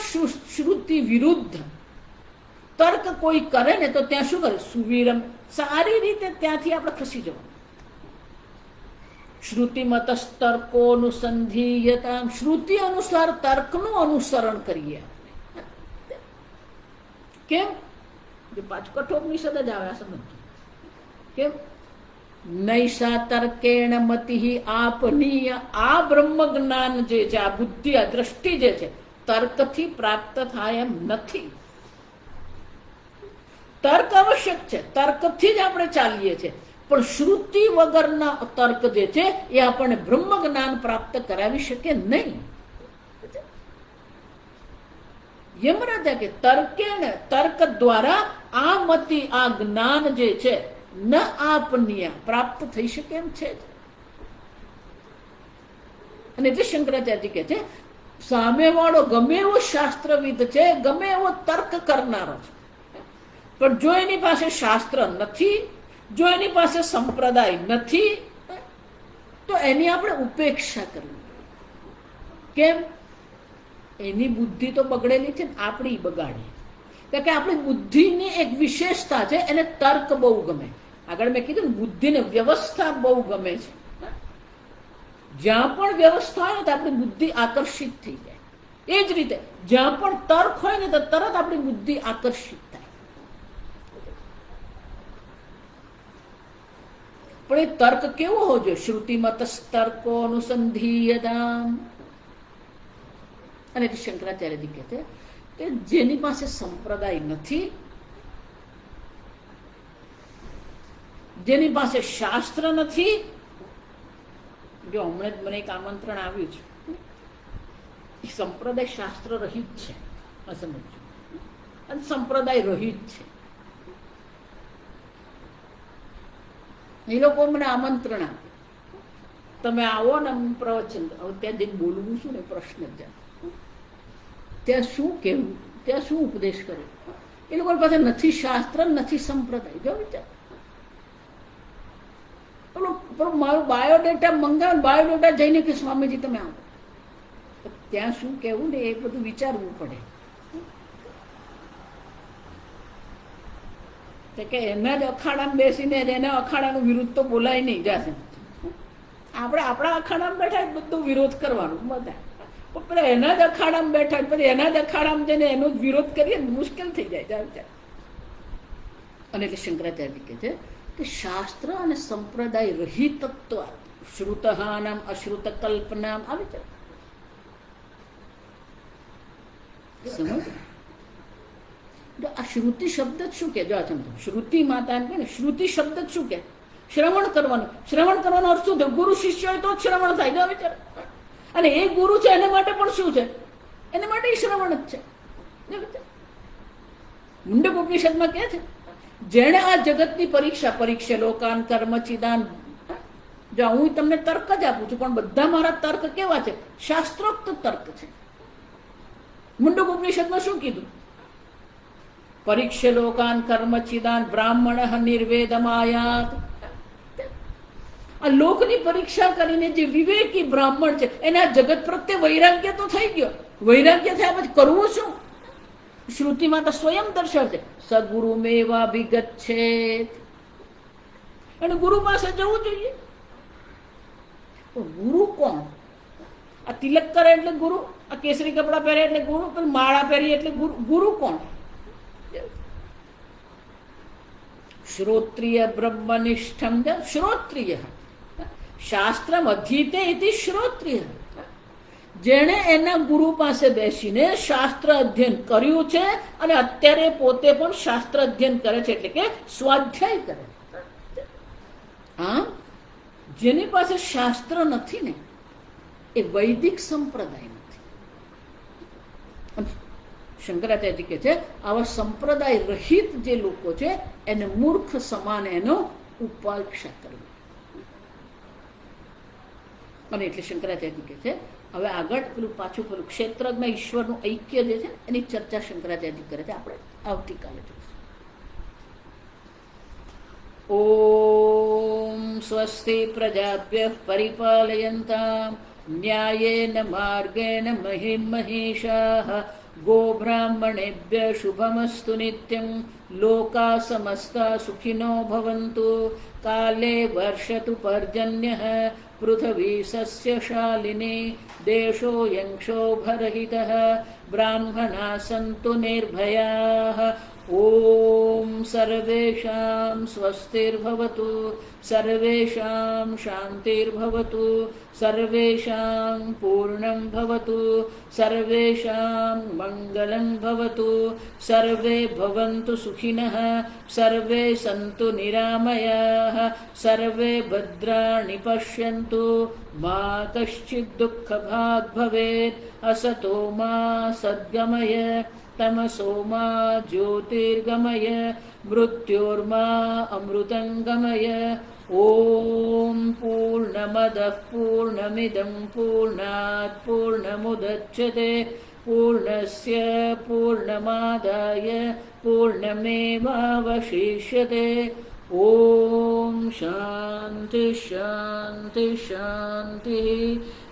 Speaker 1: શ્રુતિ વિરુદ્ધ તર્ક કોઈ કરે ને તો ત્યાં શું કરે? સુવિરમ, સારી રીતે ત્યાંથી આપણે ખસી જવાનું. શ્રુતિમતસ્તર્કોનુસંધીયતા, શ્રુતિ અનુસાર તર્કનું અનુસરણ કરીએ. કેમ? પાછું કઠોપનિષદ જ આવે. આ સમજો કેમ? નૈષા તર્કેણ મતિ આપનીય. આ બ્રહ્મ જ્ઞાન જે છે, આ બુદ્ધિ, આ દ્રષ્ટિ જે છે, તર્કથી પ્રાપ્ત થાય એમ નથી. તર્ક આવશ્યક છે, તર્કથી જ આપણે ચાલીએ છીએ, પણ શ્રુતિ વગરના તર્ક જે છે એ આપણને બ્રહ્મ જ્ઞાન પ્રાપ્ત કરાવી શકે નહીં. યમરાજા કે તર્કેણ, તર્ક દ્વારા આ મતિ, આ જ્ઞાન જે છે ન આપનીય, પ્રાપ્ત થઈ શકે એમ છે. અને એટલે શંકરાચાર્ય કહે છે સામેવાળો ગમે એવો શાસ્ત્રવિદ છે, ગમે એવો તર્ક કરનારો છે, પણ જો એની પાસે શાસ્ત્ર નથી, જો એની પાસે સંપ્રદાય નથી, તો એની આપણે ઉપેક્ષા કરવી. કેમ? એની બુદ્ધિ તો બગડેલી છે ને આપણી બગાડી. કારણ કે આપણી બુદ્ધિની એક વિશેષતા છે, એને તર્ક બહુ ગમે. આગળ મેં કીધું ને, બુદ્ધિને વ્યવસ્થા બહુ ગમે છે. જ્યાં પણ વ્યવસ્થા હોય ને તો આપણી બુદ્ધિ આકર્ષિત થઈ જાય. એ જ રીતે જ્યાં પણ તર્ક હોય ને તો તરત આપણી બુદ્ધિ આકર્ષિત થાય. પણ એ તર્ક કેવો હોવો જોઈએ? શ્રુતિમતસ્તર્કો અનુસંધીયતા. અને શંકરાચાર્યજી કહે છે કે જેની પાસે સંપ્રદાય નથી, જેની પાસે શાસ્ત્ર નથી, જો હમણાં જ મને એક આમંત્રણ આવ્યું છે, સંપ્રદાય શાસ્ત્ર રહિત છે, સમજો, અને સંપ્રદાય રહિત છે. એ લોકો મને આમંત્રણ આપે, તમે આવો ને પ્રવચન. હવે ત્યાં જઈને બોલવું શું ને પ્રશ્ન જ, ત્યાં શું કહેવું, ત્યાં શું ઉપદેશ કરે? એ લોકો પાસે નથી શાસ્ત્ર, નથી સંપ્રદાય. જો વિચાર, પણ મારું બાયોડેટા મંગાવે, બાયોડેટા જઈને કે સ્વામીજી તમે આવો, ત્યાં શું કહેવું ને એ બધું વિચારવું પડે. કે એના જ અખાડામાં બેસીને એના અખાડાનો વિરોધ તો બોલાય નહીં. જશે આપણે આપણા અખાડામાં બેઠા બધું વિરોધ કરવાનું બધા, પણ એના જ અખાડામાં બેઠા પછી એના જ અખાડામાં જઈને એનો જ વિરોધ કરીએ મુશ્કેલ થઈ જાય. અને એટલે શંકરાચાર્ય કહે છે કે શાસ્ત્ર અને સંપ્રદાય રહિતત્વ શ્રુતહાનામ અશ્રુત કલ્પનામ આવી છે. સમજ? આ શ્રુતિ શબ્દ જ શું કે? જો આ સમજો, શ્રુતિ માતા એમ કે ને, શ્રુતિ શબ્દ જ શું કે? શ્રવણ કરવાનું. શ્રવણ કરવાનો અર્થ શું થાય? ગુરુ શિષ્ય હોય તો જ શ્રવણ થાય. જો વિચાર. અને એ ગુરુ છે એના માટે પણ શું છે? એના માટે શ્રવણ જ છે. મુંડક ઉપનિષદમાં કહે છે જેણે આ જગતની પરીક્ષા લોકાન કર્મ ચિદાન, જો હું તમને તર્ક જ આપું છું પણ બધા મારા તર્ક કેવા છે? શાસ્ત્રોક્ત તર્ક છે. મુંડક ઉપનિષદમાં શું કીધું? પરીક્ષ લોકાન કર્મ ચિદાન બ્રાહ્મણ નિર્વેદમાયાત. આ લોકની પરીક્ષા કરીને જે વિવેકી બ્રાહ્મણ છે એને આ જગત પ્રત્યે વૈરાગ્ય તો થઈ ગયો. વૈરાગ્ય થયા પછી કરવું શું? શ્રુતિમાં તો સ્વયં દર્શાવ છે સગુરુ મેવા વિગત છે, અને ગુરુ પાસે જવું જોઈએ. ગુરુ કોણ? આ તિલક કરે એટલે ગુરુ, આ કેસરી કપડા પહેરે એટલે ગુરુ, માળા પહેરી એટલે ગુરુ. ગુરુ કોણ? શ્રોત્રિય બ્રહ્મનિષ્ઠમ. શ્રોત્રિય શાસ્ત્રમ અધીતે ઇતિ શ્રોત્રિય. જેણે એના ગુરુ પાસે બેસીને શાસ્ત્ર અધ્યયન કર્યું છે અને અત્યારે પોતે પણ શાસ્ત્ર અધ્યયન કરે છે, એટલે કે સ્વાધ્યાય કરે. જેની પાસે શાસ્ત્ર નથી ને એ વૈદિક સંપ્રદાય નથી. શંકરાચાર્ય કહે છે આવા સંપ્રદાય રહિત જે લોકો છે એને મૂર્ખ સમાન એનો ઉપાસના કરવી. અને એટલે શંકરાચાર્ય કહે છે હવે આગળ પાછું ક્ષેત્રજ્ઞ ઈશ્વરનું ઐક્ય જે છે એની ચર્ચા શંકરાચાર્ય કરે છે. આપણે આવતીકાલે જોઈશું. ઓમ સ્વસ્તિ પ્રજાભ્યઃ પરિપાલયન્તામ ન્યાયેન માર્ગેણ મહિમ મહીષાઃ ગોબ્રાહ્મણેભ્યઃ શુભમસ્તુ નિત્યં લોકા સમસ્તા સુખિનો ભવન્તુ કાલે વર્ષતુ પર્જન્યઃ પૃથ્વી સસ્યશાલિની દેશોऽયં ક્ષોભરહિતઃ બ્રાહ્મણા સन्तુ નિર્ભયાઃ. ઓમ સર્વેષાં સ્વસ્તિર્ભવતુ સર્વેષાં શાંતિર્ભવતુ સર્વેષાં પૂર્ણં ભવતુ સર્વેષાં મંગલં ભવતુ સર્વે ભવन्तુ સુખિનઃ સર્વે સन्तુ નિરામયાઃ સર્વે ભદ્રાણિ પશ્યन्तુ મા કશ્ચિદ દુઃખભાગ ભવેत्. અસતો મા સદ્ગમય તમસો મા જ્યોતિર્ગમય મૃત્યોર્મા અમૃતંગમય. ઓમ પૂર્ણમદઃ પૂર્ણમિદં પૂર્ણાત પૂર્ણમુદચ્યતે પૂર્ણસ્ય પૂર્ણમાદાય પૂર્ણમેવાવશિષ્યતે. ઓમ શાંતિ શાંતિ શાંતિ.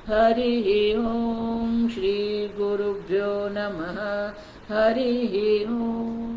Speaker 1: હરિ ઓમ શ્રી ગુરુભ્યો નમઃ. હરિ ઓમ.